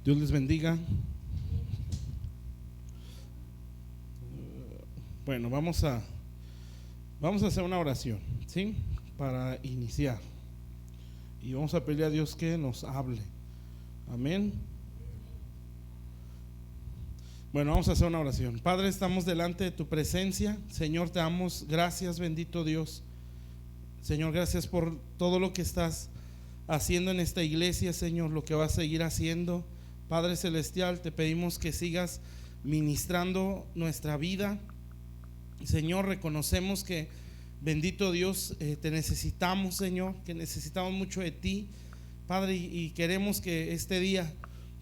Dios les bendiga. Bueno, vamos a hacer una oración, ¿sí? Para iniciar. Y vamos a pedirle a Dios que nos hable. Amén. Bueno, vamos a hacer una oración. Padre, estamos delante de tu presencia. Señor, te damos gracias, bendito Dios. Señor, gracias por todo lo que estás haciendo en esta iglesia, Señor, lo que vas a seguir haciendo. Padre Celestial, te pedimos que sigas ministrando nuestra vida. Señor, reconocemos que, bendito Dios, te necesitamos, Señor, que necesitamos mucho de ti, Padre, y queremos que este día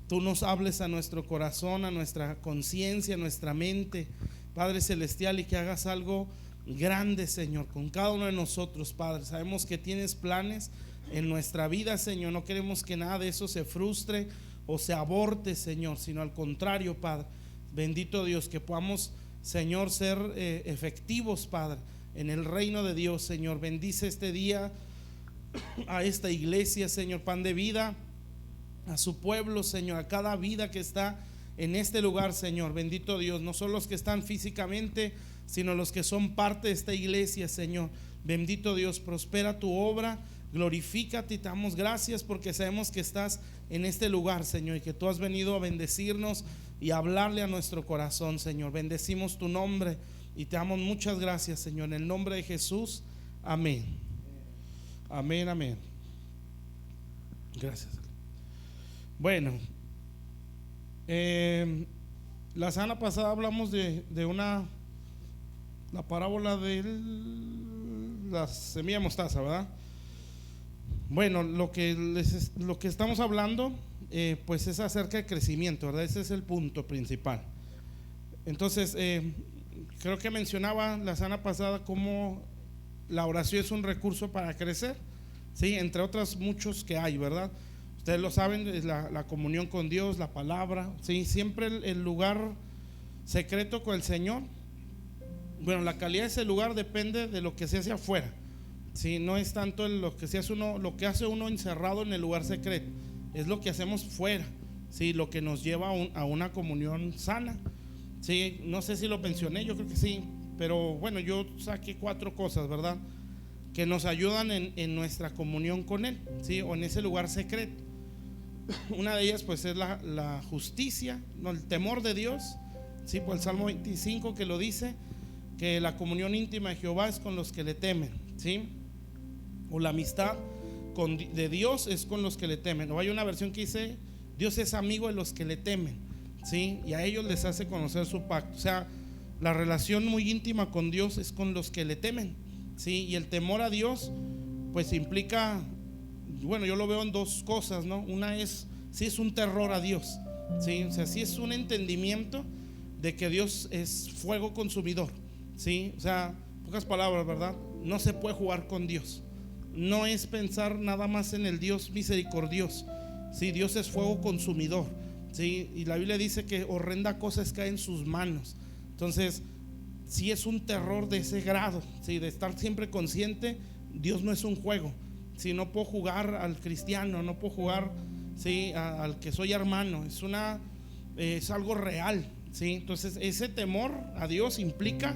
tú nos hables a nuestro corazón, a nuestra conciencia, a nuestra mente, Padre Celestial, y que hagas algo grande, Señor, con cada uno de nosotros, Padre. Sabemos que tienes planes en nuestra vida, Señor. No queremos que nada de eso se frustre o se aborte, Señor, sino al contrario, Padre. Bendito Dios, que podamos, Señor, ser efectivos, Padre, en el reino de Dios, Señor. Bendice este día a esta iglesia, Señor, Pan de Vida, a su pueblo, Señor, a cada vida que está en este lugar, Señor. Bendito Dios, no solo los que están físicamente, sino los que son parte de esta iglesia, Señor. Bendito Dios, prospera tu obra, glorifícate y te damos gracias porque sabemos que estás en este lugar, Señor, y que tú has venido a bendecirnos y a hablarle a nuestro corazón, Señor. Bendecimos tu nombre y te damos muchas gracias, Señor, en el nombre de Jesús. Amén. Amén, amén. Gracias. Bueno, la semana pasada hablamos de la parábola de la semilla de mostaza, ¿verdad? Bueno, lo que estamos hablando, pues es acerca de crecimiento, ¿verdad? Ese es el punto principal. Entonces, creo que mencionaba la semana pasada cómo la oración es un recurso para crecer, ¿sí? Entre otros muchos que hay, ¿verdad? Ustedes lo saben, es la comunión con Dios, la palabra, ¿sí? Siempre el lugar secreto con el Señor. Bueno, la calidad de ese lugar depende de lo que se hace afuera, ¿sí? No es tanto lo que hace uno encerrado en el lugar secreto, es lo que hacemos fuera, ¿sí? Lo que nos lleva a una comunión sana, ¿sí? No sé si lo mencioné, yo creo que sí, pero bueno, yo saqué 4 cosas, ¿verdad? Que nos ayudan en nuestra comunión con Él, ¿sí? O en ese lugar secreto. Una de ellas pues es la justicia, ¿no? El temor de Dios, ¿sí? Por el Salmo 25 que lo dice, que la comunión íntima de Jehová es con los que le temen, ¿sí? O la amistad de Dios es con los que le temen. O hay una versión que dice Dios es amigo de los que le temen, ¿sí? Y a ellos les hace conocer su pacto. O sea, la relación muy íntima con Dios es con los que le temen, ¿sí? Y el temor a Dios pues implica, bueno, yo lo veo en 2 cosas, ¿no? Una es, si es un terror a Dios, ¿sí? O sea, si es un entendimiento de que Dios es fuego consumidor, ¿sí? O sea, pocas palabras, ¿verdad? No se puede jugar con Dios. No es pensar nada más en el Dios misericordioso, ¿sí? Dios es fuego consumidor, ¿sí? Y la Biblia dice que horrenda cosa cae en sus manos. Entonces, si es un terror de ese grado, ¿sí? De estar siempre consciente, Dios no es un juego. Si no puedo jugar al cristiano, no puedo jugar, ¿sí? Al que soy hermano, es algo real, ¿sí? Entonces ese temor a Dios implica,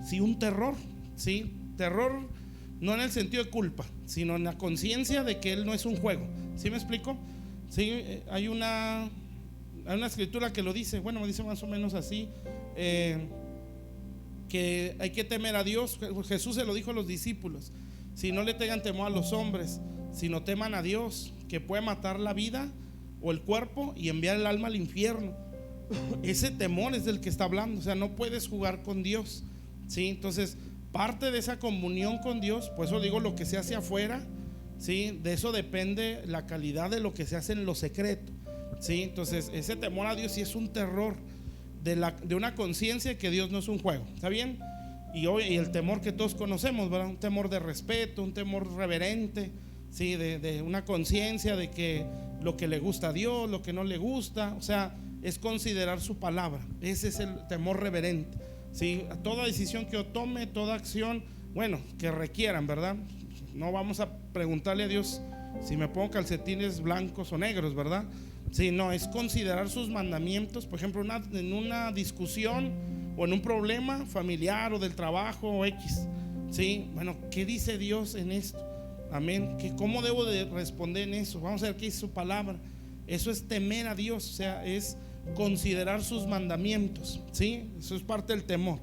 sí, un terror, ¿sí? Terror no en el sentido de culpa, sino en la conciencia de que Él no es un juego. ¿Sí me explico? Sí, hay una escritura que lo dice, bueno, dice más o menos así, que hay que temer a Dios. Jesús se lo dijo a los discípulos: si no le tengan temor a los hombres, sino teman a Dios, que puede matar la vida o el cuerpo y enviar el alma al infierno. Ese temor es del que está hablando. O sea, no puedes jugar con Dios, ¿sí? Entonces, parte de esa comunión con Dios, por eso digo, lo que se hace afuera, ¿sí? De eso depende la calidad de lo que se hace en lo secreto, ¿sí? Entonces, ese temor a Dios sí es un terror de una conciencia que Dios no es un juego, ¿está bien? Y el temor que todos conocemos, ¿verdad? Un temor de respeto, un temor reverente, ¿sí? De una conciencia de que lo que le gusta a Dios, lo que no le gusta, o sea, es considerar su palabra. Ese es el temor reverente, ¿sí? A toda decisión que yo tome, toda acción, bueno, que requieran, ¿verdad? No vamos a preguntarle a Dios si me pongo calcetines blancos o negros, ¿verdad? Sí, no, es considerar sus mandamientos. Por ejemplo, en una discusión o en un problema familiar o del trabajo o X. Sí, bueno, ¿qué dice Dios en esto? Amén. ¿Cómo debo de responder en eso? Vamos a ver qué dice su palabra. Eso es temer a Dios, o sea, es considerar sus mandamientos. Sí, eso es parte del temor.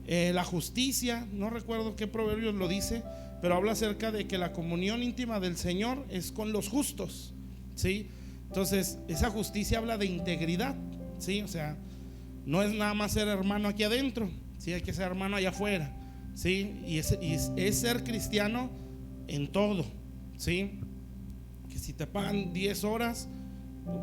La justicia, no recuerdo qué proverbio lo dice, pero habla acerca de que la comunión íntima del Señor es con los justos. Sí, entonces esa justicia habla de integridad. Sí, o sea, no es nada más ser hermano aquí adentro, sí, hay que ser hermano allá afuera. Sí, y es ser cristiano en todo. Sí, que si te pagan 10 horas,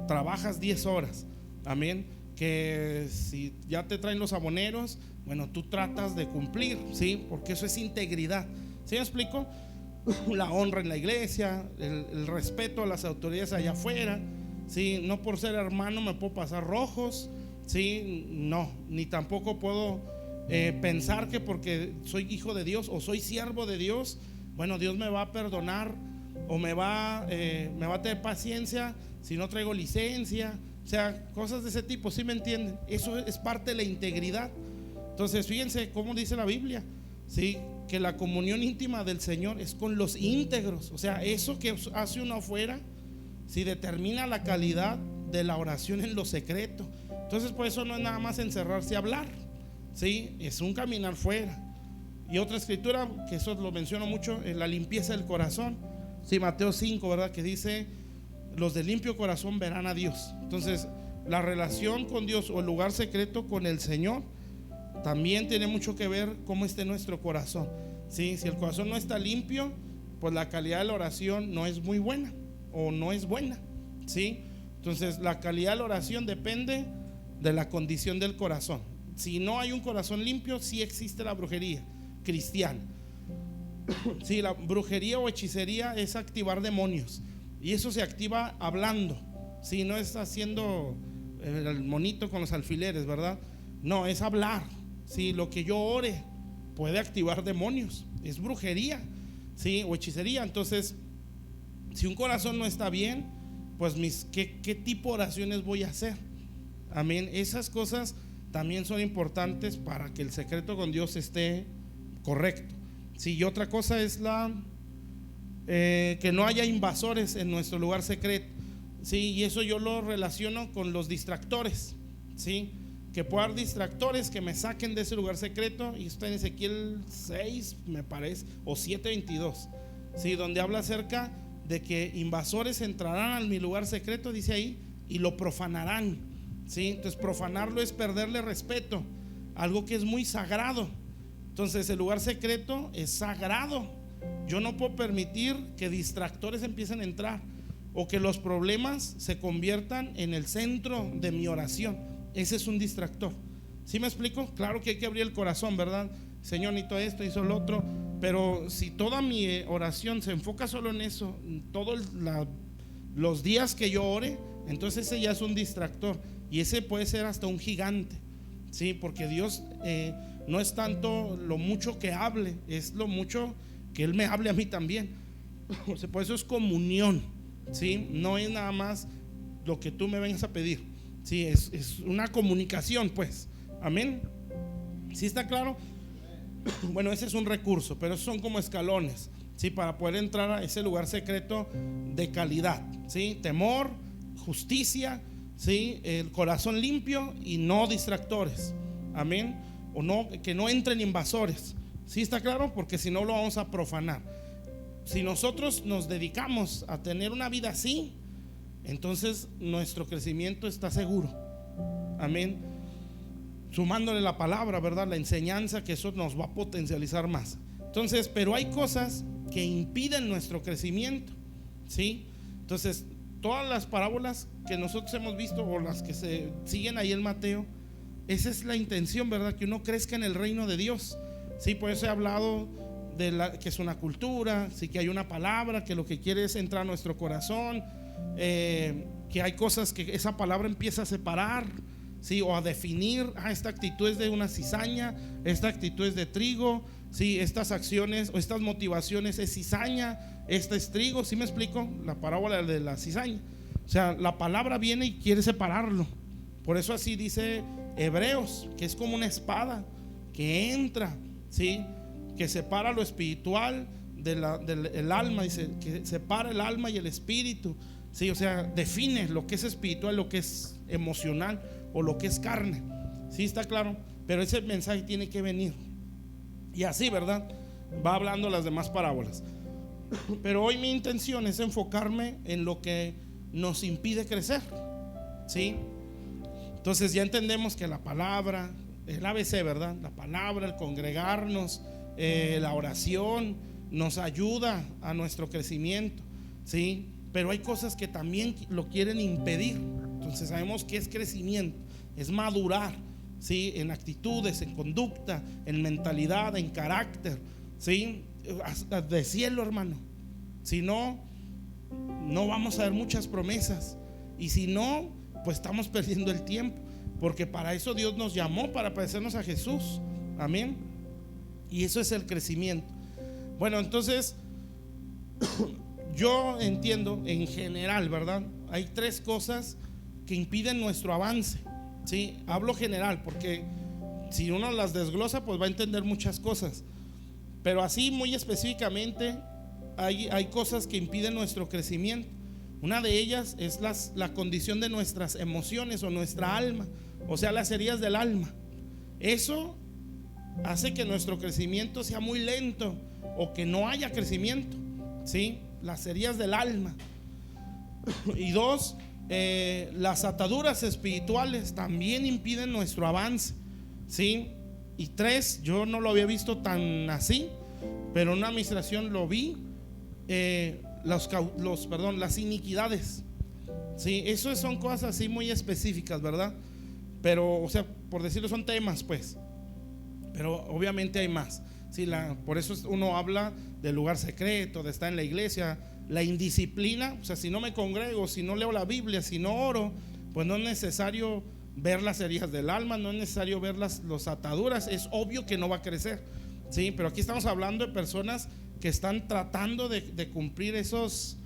trabajas 10 horas. Amén. Que si ya te traen los aboneros, bueno, tú tratas de cumplir, ¿sí? Porque eso es integridad. ¿Sí me explico? La honra en la iglesia, el respeto a las autoridades allá afuera, ¿sí? No por ser hermano me puedo pasar rojos, ¿sí? No, ni tampoco puedo pensar que porque soy hijo de Dios o soy siervo de Dios, bueno, Dios me va a perdonar o me va a tener paciencia si no traigo licencia. O sea, cosas de ese tipo, ¿sí me entienden? Eso es parte de la integridad. Entonces, fíjense cómo dice la Biblia, ¿sí? Que la comunión íntima del Señor es con los íntegros. O sea, eso que hace uno afuera, ¿sí? Determina la calidad de la oración en lo secreto. Entonces, por eso no es nada más encerrarse a hablar, ¿sí? Es un caminar fuera. Y otra escritura, que eso lo menciono mucho, es la limpieza del corazón. Sí, Mateo 5, ¿verdad? Que dice: los de limpio corazón verán a Dios. Entonces, la relación con Dios o el lugar secreto con el Señor también tiene mucho que ver cómo esté nuestro corazón. ¿Sí? Si el corazón no está limpio, pues la calidad de la oración no es muy buena o no es buena. ¿Sí? Entonces, la calidad de la oración depende de la condición del corazón. Si no hay un corazón limpio, sí existe la brujería cristiana. Sí, la brujería o hechicería es activar demonios. Y eso se activa hablando. Si no es haciendo el monito con los alfileres, ¿verdad? No, es hablar. Si lo que yo ore puede activar demonios, es brujería, ¿sí? O hechicería. Entonces, si un corazón no está bien, pues ¿qué tipo de oraciones voy a hacer? Amén. Esas cosas también son importantes para que el secreto con Dios esté correcto. Sí, y otra cosa es que no haya invasores en nuestro lugar secreto. Sí, y eso yo lo relaciono con los distractores. Sí, que pueda haber distractores que me saquen de ese lugar secreto. Y está en Ezequiel 6, me parece, o 7:22. Sí, donde habla acerca de que invasores entrarán a mi lugar secreto, dice ahí, y lo profanarán. Sí, entonces profanarlo es perderle respeto, algo que es muy sagrado. Entonces el lugar secreto es sagrado. Yo no puedo permitir que distractores empiecen a entrar o que los problemas se conviertan en el centro de mi oración. Ese es un distractor. ¿Sí me explico? Claro que hay que abrir el corazón, ¿verdad? Señor, necesito esto, hizo lo otro. Pero si toda mi oración se enfoca solo en eso, todos los días que yo ore, entonces ese ya es un distractor. Y ese puede ser hasta un gigante. Sí, porque Dios no es tanto lo mucho que hable, es lo mucho que Él me hable a mí también. O sea, por eso es comunión. ¿Sí? No es nada más lo que tú me vengas a pedir. Sí, es una comunicación, pues. Amén. ¿Sí está claro? Bueno, ese es un recurso, pero esos son como escalones, ¿sí? Para poder entrar a ese lugar secreto de calidad, ¿sí? Temor, justicia, ¿sí? El corazón limpio y no distractores. Amén. O no, que no entren invasores. ¿Sí está claro? Porque si no lo vamos a profanar. Si nosotros nos dedicamos a tener una vida así, entonces nuestro crecimiento está seguro. Amén. Sumándole la palabra, ¿verdad? La enseñanza, que eso nos va a potencializar más. Entonces, pero hay cosas que impiden nuestro crecimiento, ¿sí? Entonces, todas las parábolas que nosotros hemos visto o las que se siguen ahí en Mateo, esa es la intención, ¿verdad? Que uno crezca en el reino de Dios. Sí, por eso he hablado de que es una cultura, sí, que hay una palabra, que lo que quiere es entrar a nuestro corazón, que hay cosas que esa palabra empieza a separar, sí, o a definir. Esta actitud es de una cizaña, esta actitud es de trigo, sí, estas acciones o estas motivaciones es cizaña, esta es trigo. ¿Sí me explico? La parábola de la cizaña. O sea, la palabra viene y quiere separarlo. Por eso así dice Hebreos, que es como una espada que entra, ¿sí? Que separa lo espiritual del alma, dice, que separa el alma y el espíritu, ¿sí? O sea, define lo que es espiritual, lo que es emocional o lo que es carne. ¿Sí está claro? Pero ese mensaje tiene que venir. Y así, ¿verdad? Va hablando las demás parábolas. Pero hoy mi intención es enfocarme en lo que nos impide crecer, ¿sí? Entonces ya entendemos que la palabra, el ABC, ¿verdad? La palabra, el congregarnos, la oración nos ayuda a nuestro crecimiento, ¿sí? Pero hay cosas que también lo quieren impedir. Entonces sabemos que es crecimiento, es madurar, ¿sí? En actitudes, en conducta, en mentalidad, en carácter, ¿sí? De cielo, hermano. Si no, no vamos a ver muchas promesas. Y si no, pues estamos perdiendo el tiempo, porque para eso Dios nos llamó, para parecernos a Jesús. Amén. Y eso es el crecimiento. Bueno, entonces yo entiendo en general, ¿verdad? Hay tres cosas que impiden nuestro avance, ¿sí? Hablo general porque si uno las desglosa, pues va a entender muchas cosas. Pero así muy específicamente hay cosas que impiden nuestro crecimiento. Una de ellas es la condición de nuestras emociones o nuestra alma, o sea, las heridas del alma. Eso hace que nuestro crecimiento sea muy lento o que no haya crecimiento, ¿sí? Las heridas del alma. Y dos, las ataduras espirituales también impiden nuestro avance, ¿sí? Y tres, yo no lo había visto tan así, pero en una administración lo vi, las iniquidades, ¿sí? Eso son cosas así muy específicas, ¿verdad? Pero, o sea, por decirlo, son temas, pues. Pero obviamente hay más, ¿sí? Por eso uno habla del lugar secreto, de estar en la iglesia, la indisciplina. O sea, si no me congrego, si no leo la Biblia, si no oro, pues no es necesario ver las heridas del alma, no es necesario ver las ataduras. Es obvio que no va a crecer, ¿sí? Pero aquí estamos hablando de personas que están tratando de cumplir esas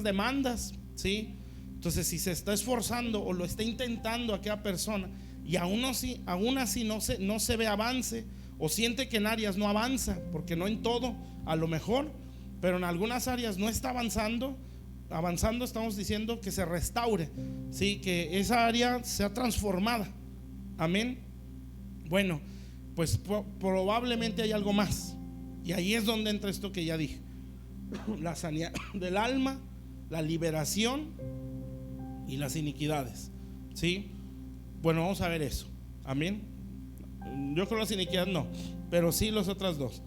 demandas, ¿sí? Entonces, si se está esforzando o lo está intentando aquella persona y aún así no se ve avance, o siente que en áreas no avanza, porque no en todo, a lo mejor, pero en algunas áreas no está avanzando, estamos diciendo que se restaure, ¿sí? Que esa área sea transformada. Amén. Bueno, pues probablemente hay algo más. Y ahí es donde entra esto que ya dije: la sanidad del alma, la liberación y las iniquidades, ¿sí? Bueno, vamos a ver eso. Amén. Yo creo que las iniquidades no, pero sí las otras dos.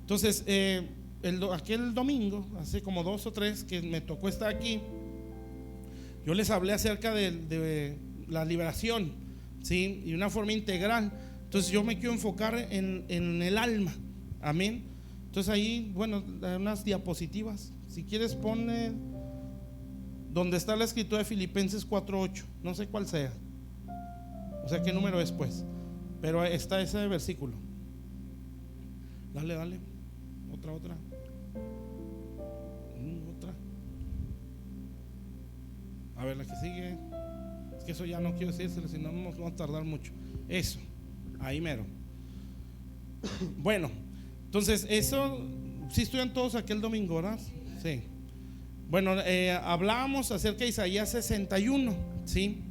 Entonces, aquel domingo, hace como 2 o 3 que me tocó estar aquí, yo les hablé acerca de la liberación, ¿sí? Y una forma integral. Entonces yo me quiero enfocar en el alma. Amén. Entonces ahí, bueno, unas diapositivas. Si quieres ponle donde está la escritura de Filipenses 4:8. No sé cuál sea, o sea qué número es, pues, pero está ese versículo. Dale. Otra. Otra. A ver, la que sigue. Es que eso ya no quiero decírselo, si no nos vamos a tardar mucho. Eso, ahí mero. Bueno, entonces eso, sí estuvieron todos aquel domingo, ¿verdad? Sí. Bueno, hablábamos acerca de Isaías 61, ¿sí?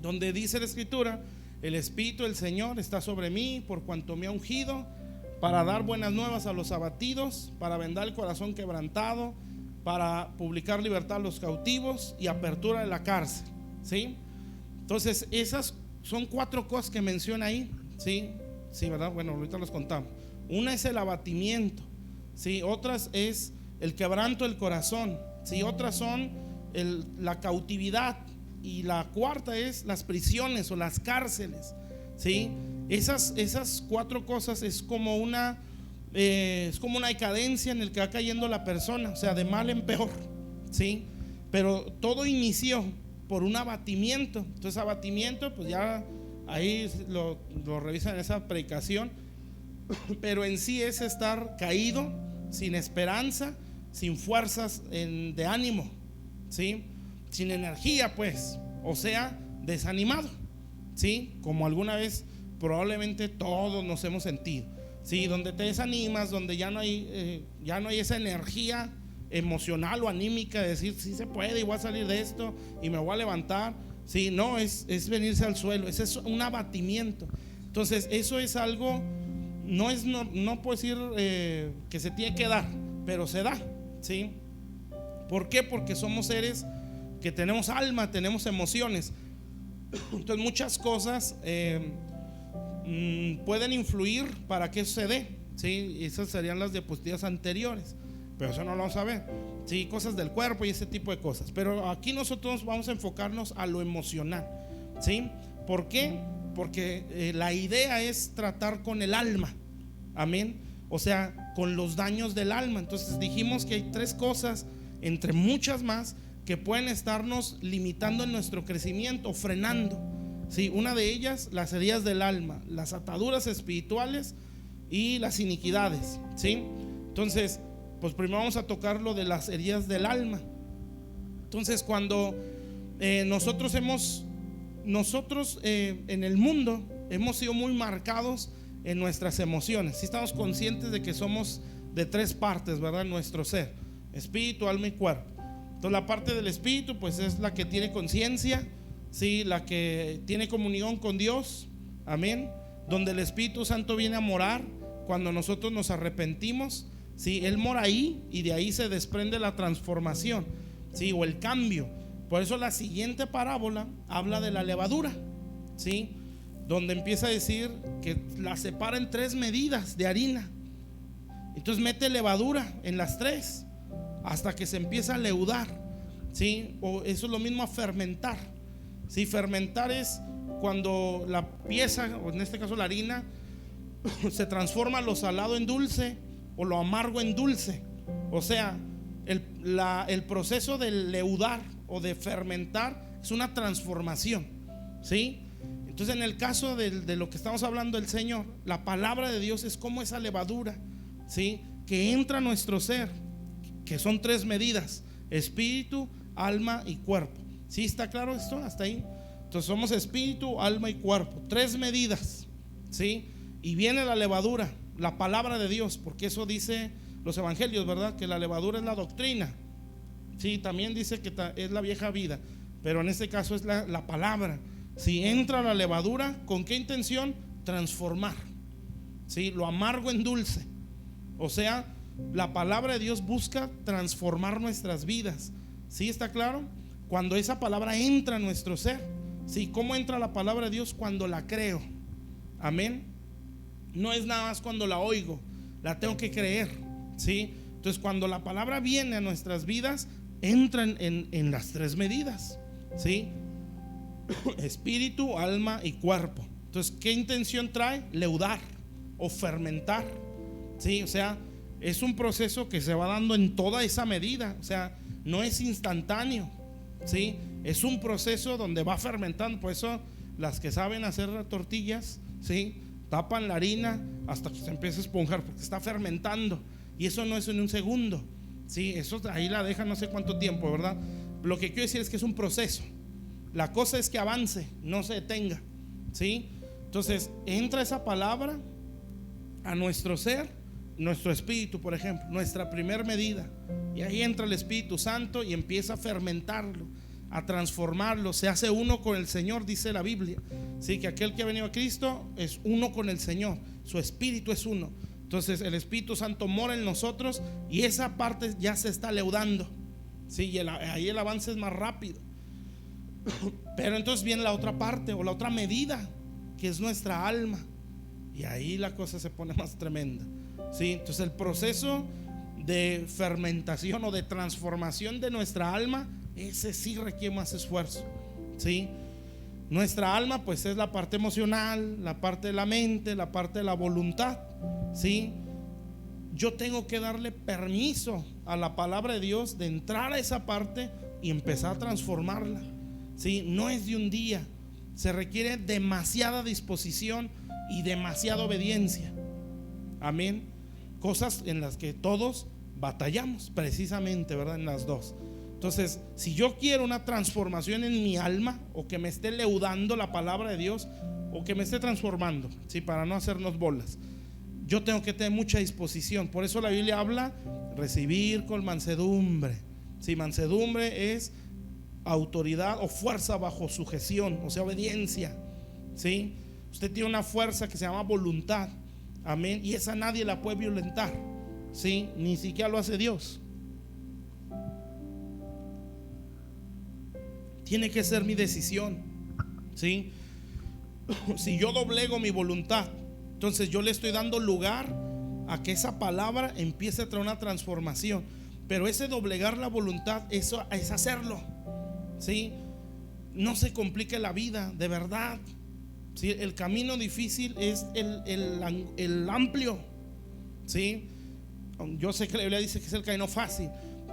Donde dice la escritura: el Espíritu del Señor está sobre mí, por cuanto me ha ungido para dar buenas nuevas a los abatidos, para vendar el corazón quebrantado, para publicar libertad a los cautivos y apertura de la cárcel, ¿sí? Entonces esas son 4 cosas que menciona ahí, ¿sí? Sí, ¿verdad? Bueno, ahorita los contamos. Una es el abatimiento, ¿sí? Otras es el quebranto del corazón, ¿sí? Otras son la cautividad, y la cuarta es las prisiones o las cárceles, ¿sí? Esas 4 cosas es como una decadencia en el que va cayendo la persona, o sea, de mal en peor, ¿sí? Pero todo inició por un abatimiento. Entonces abatimiento, pues ya ahí lo revisan en esa predicación, pero en sí es estar caído, sin esperanza, sin fuerzas de ánimo, ¿sí? sin energía, pues, o sea, desanimado, ¿sí? Como alguna vez probablemente todos nos hemos sentido, ¿sí? Donde te desanimas, donde ya no hay esa energía emocional o anímica de decir, sí se puede y voy a salir de esto y me voy a levantar, ¿sí? No, es venirse al suelo, es un abatimiento. Entonces eso es algo, no puedo decir que se tiene que dar, pero se da, ¿sí? ¿Por qué? Porque somos seres que tenemos alma, tenemos emociones. Entonces muchas cosas pueden influir para que eso se dé, ¿sí? Esas serían las diapositivas anteriores, pero eso no lo vamos a ver, ¿sí? Cosas del cuerpo y ese tipo de cosas. Pero aquí nosotros vamos a enfocarnos a lo emocional, ¿sí? ¿Por qué? Porque la idea es tratar con el alma, amén, o sea, con los daños del alma. Entonces dijimos que hay 3 cosas, entre muchas más, que pueden estarnos limitando en nuestro crecimiento, frenando, ¿sí? Una de ellas, las heridas del alma, las ataduras espirituales y las iniquidades, ¿sí? Entonces, pues primero vamos a tocar lo de las heridas del alma. Entonces, cuando nosotros en el mundo hemos sido muy marcados en nuestras emociones. Si estamos conscientes de que somos de 3 partes, ¿verdad? Nuestro ser, espíritu, alma y cuerpo. Entonces la parte del espíritu pues es la que tiene conciencia, ¿sí? La que tiene comunión con Dios, amén, donde el Espíritu Santo viene a morar cuando nosotros nos arrepentimos, ¿sí? Él mora ahí y de ahí se desprende la transformación, ¿sí? O el cambio. Por eso la siguiente parábola habla de la levadura, ¿sí? Donde empieza a decir que la separa en 3 medidas de harina. Entonces mete levadura en las 3 hasta que se empieza a leudar, ¿sí? O eso es lo mismo a fermentar, ¿sí? Fermentar es cuando la pieza, o en este caso la harina, se transforma lo salado en dulce o lo amargo en dulce. O sea, el proceso de leudar o de fermentar es una transformación, ¿sí? Entonces en el caso de lo que estamos hablando del Señor, la palabra de Dios es como esa levadura, ¿sí? Que entra a nuestro ser, que son 3 medidas: espíritu, alma y cuerpo. ¿Sí está claro esto? Hasta ahí. Entonces somos espíritu, alma y cuerpo, 3 medidas, ¿sí? Y viene la levadura, la palabra de Dios, porque eso dice los evangelios, ¿verdad? Que la levadura es la doctrina. Sí, también dice que es la vieja vida, pero en este caso es la palabra. Si entra la levadura, ¿con qué intención? Transformar, ¿sí? Lo amargo en dulce. O sea, la palabra de Dios busca transformar nuestras vidas. ¿Sí está claro? Cuando esa palabra entra en nuestro ser, ¿sí? ¿Cómo entra la palabra de Dios? Cuando la creo, amén. No es nada más cuando la oigo, la tengo que creer, ¿sí? Entonces cuando la palabra viene a nuestras vidas, entra en las 3 medidas, ¿sí? Espíritu, alma y cuerpo. Entonces, ¿qué intención trae? Leudar o fermentar, ¿sí? O sea, es un proceso que se va dando en toda esa medida. O sea, no es instantáneo, ¿sí? Es un proceso donde va fermentando. Por eso las que saben hacer tortillas, ¿sí? Tapan la harina hasta que se empieza a esponjar, porque está fermentando. Y eso no es en un segundo, ¿sí? Eso ahí la deja no sé cuánto tiempo, ¿verdad? Lo que quiero decir es que es un proceso. La cosa es que avance, no se detenga, ¿sí? Entonces entra esa palabra a nuestro ser, nuestro espíritu, por ejemplo, nuestra primer medida, y ahí entra el Espíritu Santo y empieza a fermentarlo, a transformarlo. Se hace uno con el Señor, dice la Biblia, sí, que aquel que ha venido a Cristo es uno con el Señor, su espíritu es uno. Entonces el Espíritu Santo mora en nosotros y esa parte ya se está leudando, sí, y ahí el avance es más rápido. Pero entonces viene la otra parte o la otra medida, que es nuestra alma, y ahí la cosa se pone más tremenda, ¿sí? Entonces el proceso de fermentación o de transformación de nuestra alma, ese sí requiere más esfuerzo, ¿sí? Nuestra alma pues es la parte emocional, la parte de la mente, la parte de la voluntad, ¿sí? Yo tengo que darle permiso a la palabra de Dios de entrar a esa parte y empezar a transformarla, ¿sí? No es de un día, se requiere demasiada disposición y demasiada obediencia, amén. Cosas en las que todos batallamos precisamente, ¿verdad? En las dos. Entonces, si yo quiero una transformación en mi alma, o que me esté leudando la palabra de Dios, o que me esté transformando, ¿sí? Para no hacernos bolas, yo tengo que tener mucha disposición. Por eso la Biblia habla recibir con mansedumbre. Si mansedumbre es autoridad o fuerza bajo sujeción, o sea, obediencia, ¿sí? Usted tiene una fuerza que se llama voluntad, amén, y esa nadie la puede violentar, ¿sí? Ni siquiera lo hace Dios. Tiene que ser mi decisión, ¿sí? Si yo doblego mi voluntad, entonces yo le estoy dando lugar a que esa palabra empiece a traer una transformación. Pero ese doblegar la voluntad, eso es hacerlo, ¿sí? No se complique la vida, de verdad, ¿sí? El camino difícil es el amplio, ¿sí? Yo sé que la Biblia dice que es el camino fácil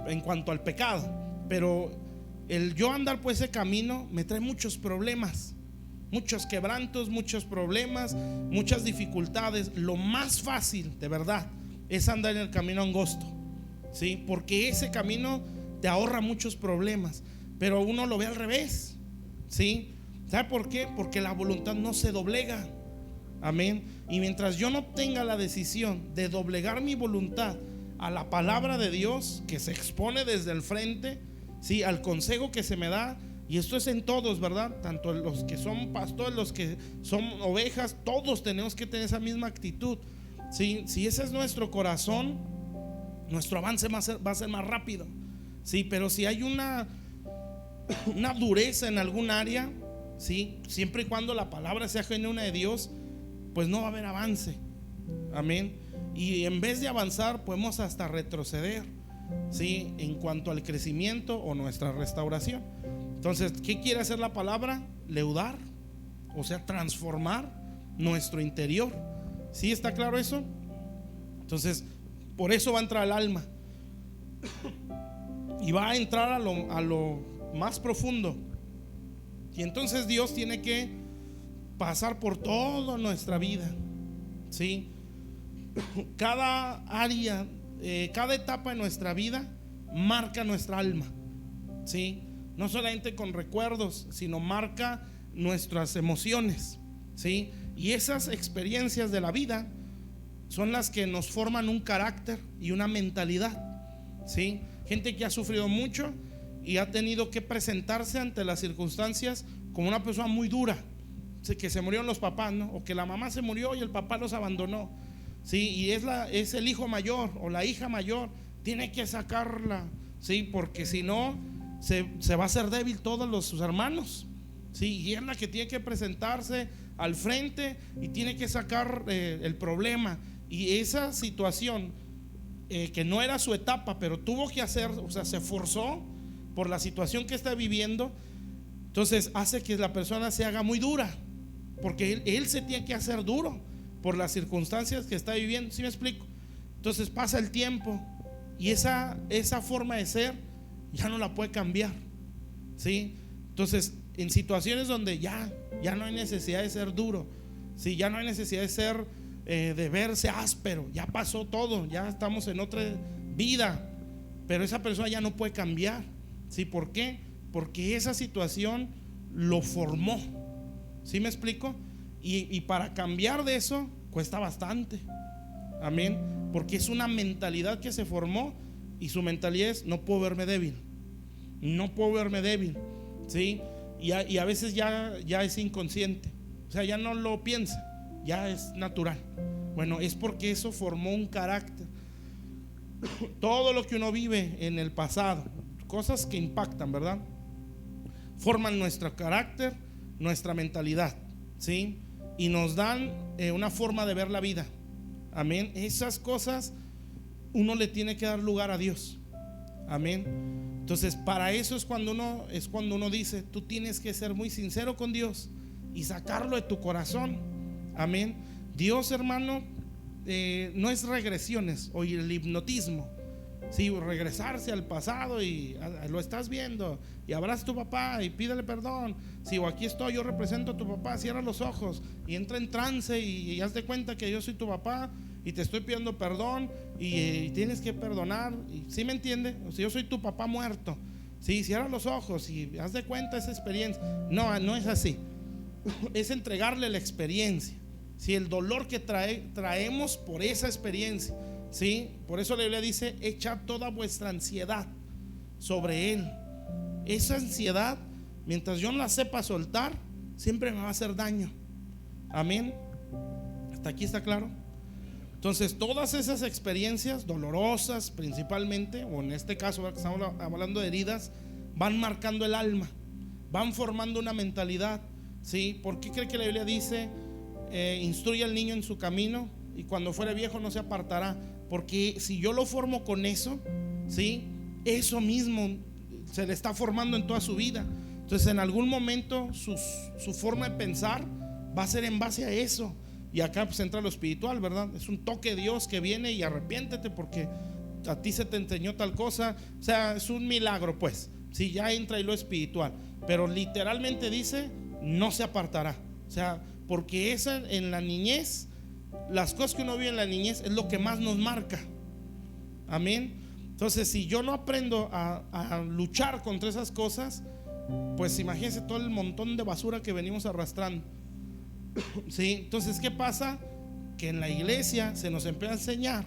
en cuanto al pecado, pero el yo andar por ese camino me trae muchos problemas, muchos quebrantos, muchos problemas, muchas dificultades. Lo más fácil, de verdad, es andar en el camino angosto, ¿sí? Porque ese camino te ahorra muchos problemas, pero uno lo ve al revés, ¿sí? ¿Sabe por qué? Porque la voluntad no se doblega, amén. Y mientras yo no tenga la decisión de doblegar mi voluntad a la palabra de Dios, que se expone desde el frente, ¿sí? Al consejo que se me da. Y esto es en todos, ¿verdad? Tanto los que son pastores, los que son ovejas, todos tenemos que tener esa misma actitud, ¿sí? Si ese es nuestro corazón, nuestro avance va a ser más rápido, ¿sí? Pero si hay una dureza en algún área, ¿sí? Siempre y cuando la palabra sea genuina de Dios, pues no va a haber avance, amén. Y en vez de avanzar, podemos hasta retroceder, ¿sí? En cuanto al crecimiento o nuestra restauración. Entonces, ¿qué quiere hacer la palabra? Leudar, o sea, transformar nuestro interior. ¿Sí está claro eso? Entonces, por eso va a entrar al alma y va a entrar a lo más profundo. Y entonces Dios tiene que pasar por toda nuestra vida, ¿sí? Cada área, cada etapa de nuestra vida marca nuestra alma, ¿sí? No solamente con recuerdos, sino marca nuestras emociones, ¿sí? Y esas experiencias de la vida son las que nos forman un carácter y una mentalidad, ¿sí? Gente que ha sufrido mucho y ha tenido que presentarse ante las circunstancias como una persona muy dura, ¿sí? Que se murieron los papás, ¿no? O que la mamá se murió y el papá los abandonó, ¿sí? Y es el hijo mayor o la hija mayor, tiene que sacarla, ¿sí? Porque si no se va a hacer débil todos sus hermanos, ¿sí? Y es la que tiene que presentarse al frente y tiene que sacar el problema. Y esa situación que no era su etapa, pero tuvo que hacer, o sea, se forzó por la situación que está viviendo. Entonces hace que la persona se haga muy dura, porque él se tiene que hacer duro por las circunstancias que está viviendo. ¿Sí me explico? Entonces pasa el tiempo y esa forma de ser ya no la puede cambiar, ¿sí? Entonces en situaciones donde ya no hay necesidad de ser duro, ¿sí? Ya no hay necesidad de ser de verse áspero, ya pasó todo, ya estamos en otra vida, pero esa persona ya no puede cambiar, ¿sí? ¿Por qué? Porque esa situación lo formó, ¿sí me explico? Y para cambiar de eso cuesta bastante, amén, porque es una mentalidad que se formó. Y su mentalidad es: no puedo verme débil, no puedo verme débil, ¿sí? Y a veces ya es inconsciente, o sea, ya no lo piensa, ya es natural. Bueno, es porque eso formó un carácter. Todo lo que uno vive en el pasado, cosas que impactan, ¿verdad? Forman nuestro carácter, nuestra mentalidad, ¿sí? Y nos dan una forma de ver la vida, amén. Esas cosas uno le tiene que dar lugar a Dios, amén. Entonces para eso es cuando uno dice: tú tienes que ser muy sincero con Dios y sacarlo de tu corazón, amén. Dios, hermano, no es regresiones o el hipnotismo, sí, regresarse al pasado y lo estás viendo y abraza a tu papá y pídele perdón. Si o aquí estoy, yo represento a tu papá, cierra los ojos y entra en trance y haz de cuenta que yo soy tu papá y te estoy pidiendo perdón y tienes que perdonar. Y ¿sí me entiende? O sea, yo soy tu papá muerto. Sí, cierra los ojos y haz de cuenta esa experiencia. No, no es así. Es entregarle la experiencia. Sí, el dolor que traemos por esa experiencia. Sí, por eso la Biblia dice: echad toda vuestra ansiedad sobre Él. Esa ansiedad, mientras yo no la sepa soltar, siempre me va a hacer daño. Amén. ¿Hasta aquí está claro? Entonces, todas esas experiencias dolorosas principalmente, o en este caso que estamos hablando de heridas, van marcando el alma, van formando una mentalidad. ¿Sí? ¿Por qué cree que la Biblia dice instruye al niño en su camino y cuando fuere viejo no se apartará? Porque si yo lo formo con eso, ¿sí? Eso mismo se le está formando en toda su vida. Entonces en algún momento su forma de pensar va a ser en base a eso. Y acá pues entra lo espiritual, ¿verdad? Es un toque de Dios que viene y arrepiéntete porque a ti se te enseñó tal cosa. O sea, es un milagro, pues. Sí, ya entra y lo espiritual. Pero literalmente dice: no se apartará. O sea, porque esa en la niñez, las cosas que uno vive en la niñez es lo que más nos marca. Amén. Entonces, si yo no aprendo a luchar contra esas cosas, pues imagínense todo el montón de basura que venimos arrastrando. ¿Sí? Entonces, ¿qué pasa? Que en la iglesia se nos empieza a enseñar,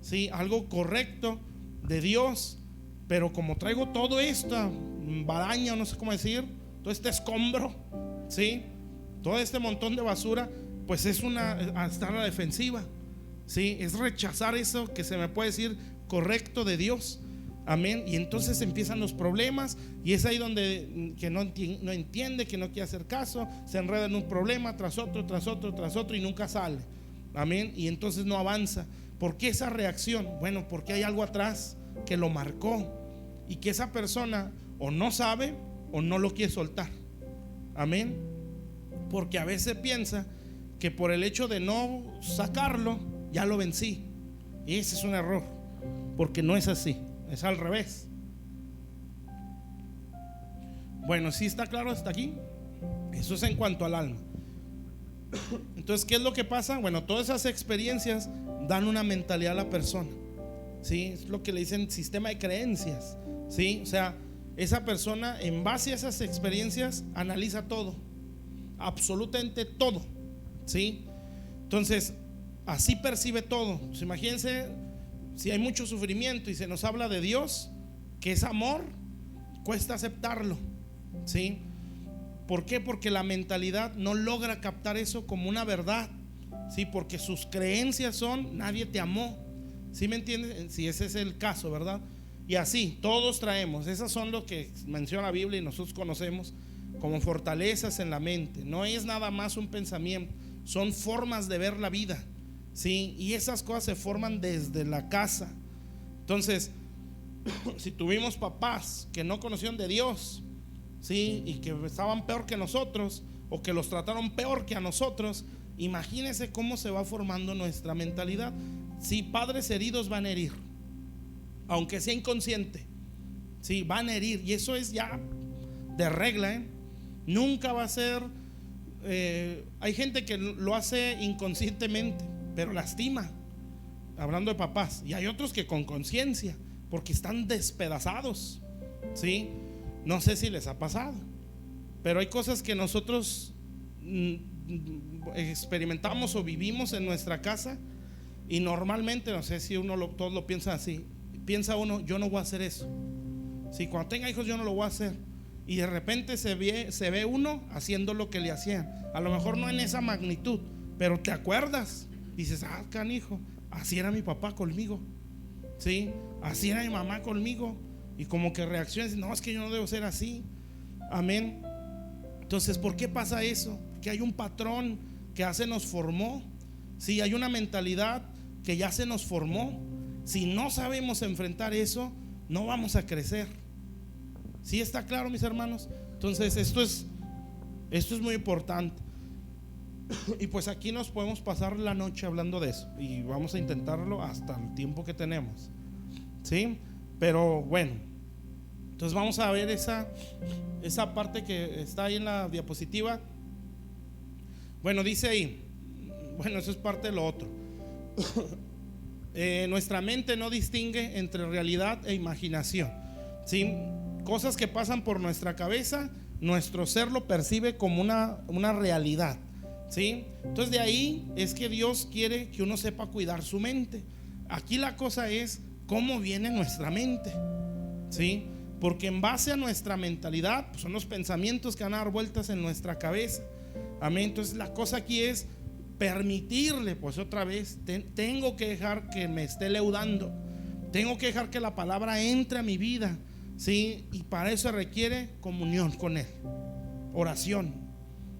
¿sí?, algo correcto de Dios, pero como traigo todo esta baraña, no sé cómo decir, todo este escombro, ¿sí?, todo este montón de basura, pues es estar a la defensiva, ¿sí? Es rechazar eso que se me puede decir correcto de Dios. Amén. Y entonces empiezan los problemas y es ahí donde que no entiende, que no quiere hacer caso, se enreda en un problema tras otro, tras otro, tras otro y nunca sale. Amén. Y entonces no avanza. ¿Por qué esa reacción? Bueno, porque hay algo atrás que lo marcó y que esa persona o no sabe o no lo quiere soltar. Amén. Porque a veces piensa que por el hecho de no sacarlo ya lo vencí, y ese es un error, porque no es así. Es al revés. Bueno, ¿sí está claro hasta aquí? Eso es en cuanto al alma. Entonces, ¿qué es lo que pasa? Bueno, todas esas experiencias dan una mentalidad a la persona, ¿sí? Es lo que le dicen sistema de creencias, ¿sí? O sea, esa persona en base a esas experiencias analiza todo, absolutamente todo, ¿sí? Entonces, así percibe todo. Pues imagínense, si hay mucho sufrimiento y se nos habla de Dios, que es amor, cuesta aceptarlo, ¿sí? ¿Por qué? Porque la mentalidad no logra captar eso como una verdad, ¿sí? Porque sus creencias son: nadie te amó, ¿sí me entiendes? Si ese es el caso, ¿verdad? Y así, todos traemos, esas son lo que menciona la Biblia y nosotros conocemos como fortalezas en la mente. No es nada más un pensamiento, son formas de ver la vida, ¿sí? Y esas cosas se forman desde la casa. Entonces, si tuvimos papás que no conocieron de Dios, ¿sí?, y que estaban peor que nosotros, o que los trataron peor que a nosotros, imagínense cómo se va formando nuestra mentalidad. Si padres heridos van a herir, aunque sea inconsciente, sí, van a herir, y eso es ya de regla, ¿eh? Nunca va a ser hay gente que lo hace inconscientemente, pero lastima, hablando de papás, y hay otros que con conciencia, porque están despedazados, ¿sí? No sé si les ha pasado, pero hay cosas que nosotros experimentamos o vivimos en nuestra casa, y normalmente, no sé si todos lo piensan así, piensa uno: yo no voy a hacer eso, si cuando tenga hijos yo no lo voy a hacer. Y de repente se ve uno haciendo lo que le hacían, a lo mejor no en esa magnitud, pero te acuerdas, dices: ah, canijo, así era mi papá conmigo, ¿sí? Así era mi mamá conmigo. Y como que reaccionas: no, es que yo no debo ser así. Amén. Entonces, ¿por qué pasa eso? Porque hay un patrón que ya se nos formó, ¿sí? Hay una mentalidad que ya se nos formó. Si no sabemos enfrentar eso, no vamos a crecer. ¿Sí está claro, mis hermanos? Entonces, esto es muy importante. Y pues aquí nos podemos pasar la noche hablando de eso, y vamos a intentarlo hasta el tiempo que tenemos, ¿sí? Pero bueno, entonces vamos a ver esa parte que está ahí en la diapositiva. Bueno, dice ahí, bueno, eso es parte de lo otro. Nuestra mente no distingue entre realidad e imaginación, ¿sí? cosas que pasan por nuestra cabeza, nuestro ser lo percibe como una realidad, ¿sí? Entonces de ahí es que Dios quiere que uno sepa cuidar su mente. Aquí la cosa es cómo viene nuestra mente, ¿sí? Porque en base a nuestra mentalidad, pues son los pensamientos que van a dar vueltas en nuestra cabeza. Amén. Entonces la cosa aquí es permitirle, pues otra vez, tengo que dejar que me esté leudando, tengo que dejar que la palabra entre a mi vida, ¿sí? Y para eso requiere comunión con Él, oración,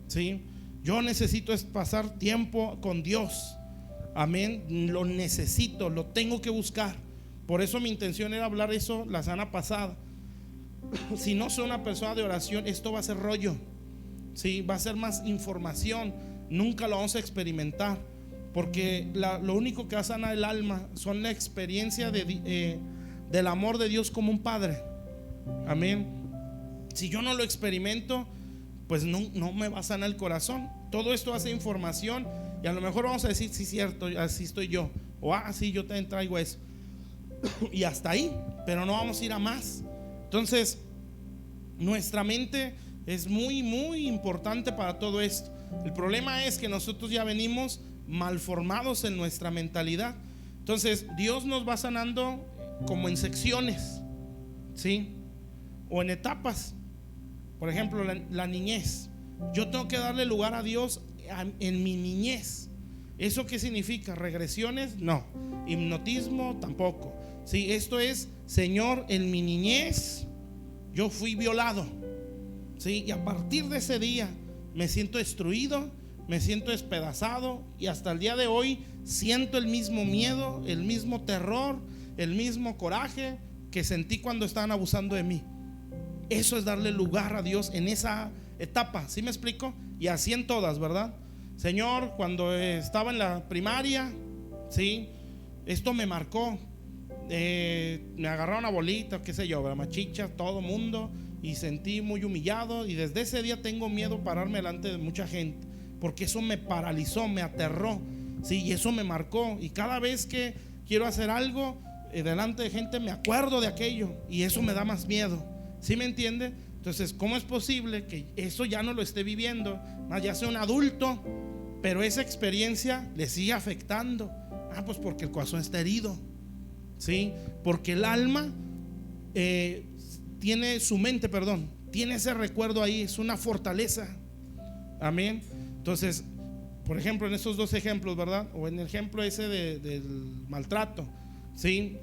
¿sí? Yo necesito pasar tiempo con Dios. Amén. Lo necesito, lo tengo que buscar. Por eso mi intención era hablar eso la semana pasada. Si no soy una persona de oración, esto va a ser rollo, ¿sí? Va a ser más información. Nunca lo vamos a experimentar, porque lo único que va a sanar el alma son la experiencia del amor de Dios como un padre. Amén. Si yo no lo experimento, pues no me va a sanar el corazón. Todo esto va a ser información, y a lo mejor vamos a decir, sí, cierto, así estoy yo, o sí, yo también traigo eso, y hasta ahí, pero no vamos a ir a más. Entonces nuestra mente es muy, muy importante para todo esto. El problema es que nosotros ya venimos malformados en nuestra mentalidad. Entonces Dios nos va sanando como en secciones, ¿sí? O en etapas. Por ejemplo, la niñez. Yo tengo que darle lugar a Dios en mi niñez. ¿Eso qué significa? ¿Regresiones? No. Hipnotismo tampoco. Sí, esto es, Señor, en mi niñez yo fui violado, ¿sí? Y a partir de ese día me siento destruido, me siento despedazado, y hasta el día de hoy siento el mismo miedo, el mismo terror, el mismo coraje que sentí cuando estaban abusando de mí. Eso es darle lugar a Dios en esa etapa, ¿sí me explico? Y así en todas, ¿verdad? Señor, cuando estaba en la primaria, ¿sí? Esto me marcó. Me agarraron a bolita, qué sé yo, machicha, todo mundo, y sentí muy humillado, y desde ese día tengo miedo pararme delante de mucha gente, porque eso me paralizó, me aterró, ¿sí? Y eso me marcó, y cada vez que quiero hacer algo delante de gente me acuerdo de aquello, y eso me da más miedo, ¿sí me entiende? Entonces, ¿cómo es posible que eso ya no lo esté viviendo? Ya sea un adulto, pero esa experiencia le sigue afectando. Pues porque el corazón está herido, ¿sí? Porque el alma tiene su mente, tiene ese recuerdo ahí, es una fortaleza. Amén. Entonces, por ejemplo, en esos dos ejemplos, ¿verdad? O en el ejemplo ese del maltrato, ¿sí?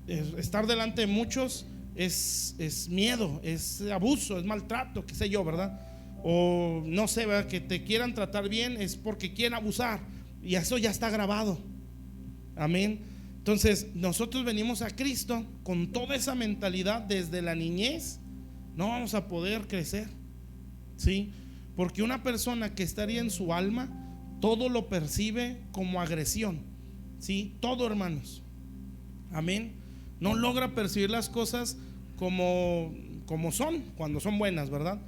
Estar delante de muchos es miedo, es abuso, es maltrato, qué sé yo, ¿verdad? O no sé, ¿verdad? Que te quieran tratar bien es porque quieren abusar, y eso ya está grabado. Amén. Entonces nosotros venimos a Cristo con toda esa mentalidad desde la niñez. No vamos a poder crecer, ¿sí? Porque una persona que estaría en su alma, todo lo percibe como agresión, ¿sí? Todo, hermanos. Amén. No logra percibir las cosas como son, cuando son buenas, ¿verdad?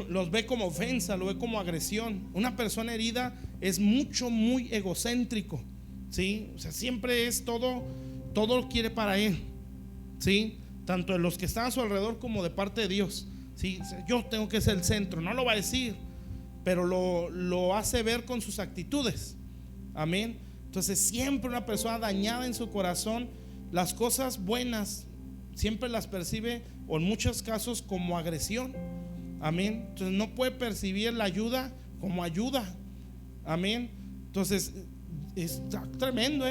Los ve como ofensa, lo ve como agresión. Una persona herida es muy egocéntrico, ¿sí? O sea, siempre es todo lo quiere para él, ¿sí? Tanto de los que están a su alrededor como de parte de Dios, ¿sí? O sea, yo tengo que ser el centro. No lo va a decir, pero lo hace ver con sus actitudes. Amén. Entonces siempre una persona dañada en su corazón, las cosas buenas siempre las percibe, o en muchos casos, como agresión. Amén. Entonces no puede percibir la ayuda como ayuda. Amén. Entonces está tremendo,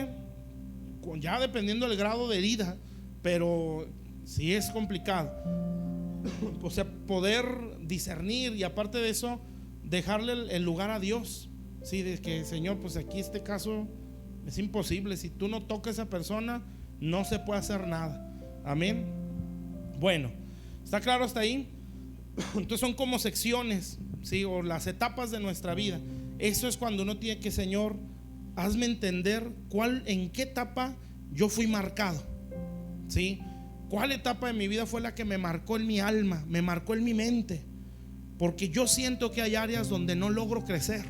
ya dependiendo del grado de herida, pero sí es complicado. O sea, poder discernir, y aparte de eso, dejarle el lugar a Dios, sí, de que, Señor, pues aquí este caso es imposible. Si tú no tocas a esa persona, no se puede hacer nada. Amén. Bueno, ¿está claro hasta ahí? Entonces son como secciones, ¿sí? O las etapas de nuestra vida. Eso es cuando uno tiene que, Señor, hazme entender en qué etapa yo fui marcado, ¿sí? ¿Cuál etapa de mi vida fue la que me marcó en mi alma, me marcó en mi mente? Porque yo siento que hay áreas donde no logro crecer,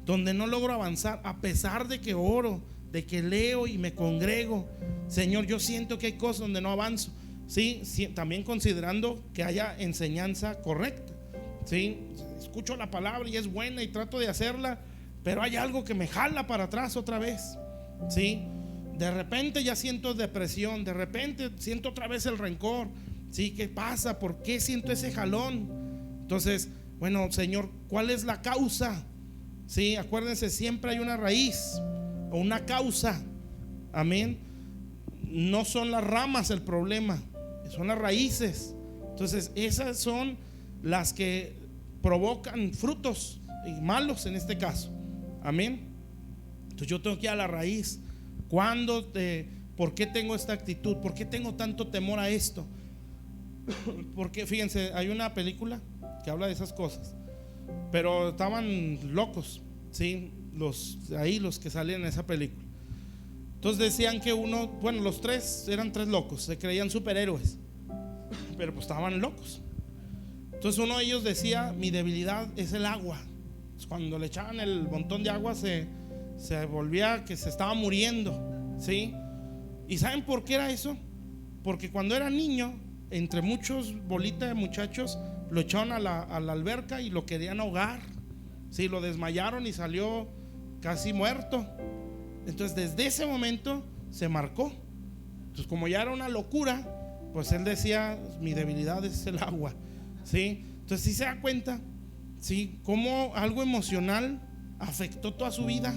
donde no logro avanzar, a pesar de que oro, de que leo y me congrego. Señor, yo siento que hay cosas donde no avanzo. ¿sí? También considerando que haya enseñanza correcta, ¿sí? Escucho la palabra y es buena y trato de hacerla, pero hay algo que me jala para atrás otra vez, ¿sí? De repente ya siento depresión, de repente siento otra vez el rencor, ¿sí? ¿Qué pasa? ¿Por qué siento ese jalón? Entonces, bueno, Señor, ¿cuál es la causa? Sí, acuérdense, siempre hay una raíz o una causa. Amén. No son las ramas el problema, son las raíces. Entonces, esas son las que provocan frutos malos en este caso. Amén. Entonces, yo tengo que ir a la raíz. ¿Por qué tengo esta actitud? ¿Por qué tengo tanto temor a esto? Porque fíjense, hay una película que habla de esas cosas, pero estaban locos, ¿sí? Los que salían en esa película. Entonces decían que los tres eran tres locos, se creían superhéroes, pero pues estaban locos. Entonces uno de ellos decía: mi debilidad es el agua. Cuando le echaban el montón de agua se volvía que se estaba muriendo, ¿sí? ¿Y saben por qué era eso? Porque cuando era niño, entre muchos bolitas de muchachos lo echaron a la alberca y lo querían ahogar, ¿sí? Lo desmayaron y salió casi muerto. Entonces desde ese momento se marcó. Entonces, como ya era una locura, pues él decía: mi debilidad es el agua, ¿sí? Entonces sí se da cuenta, ¿sí? Cómo algo emocional afectó toda su vida,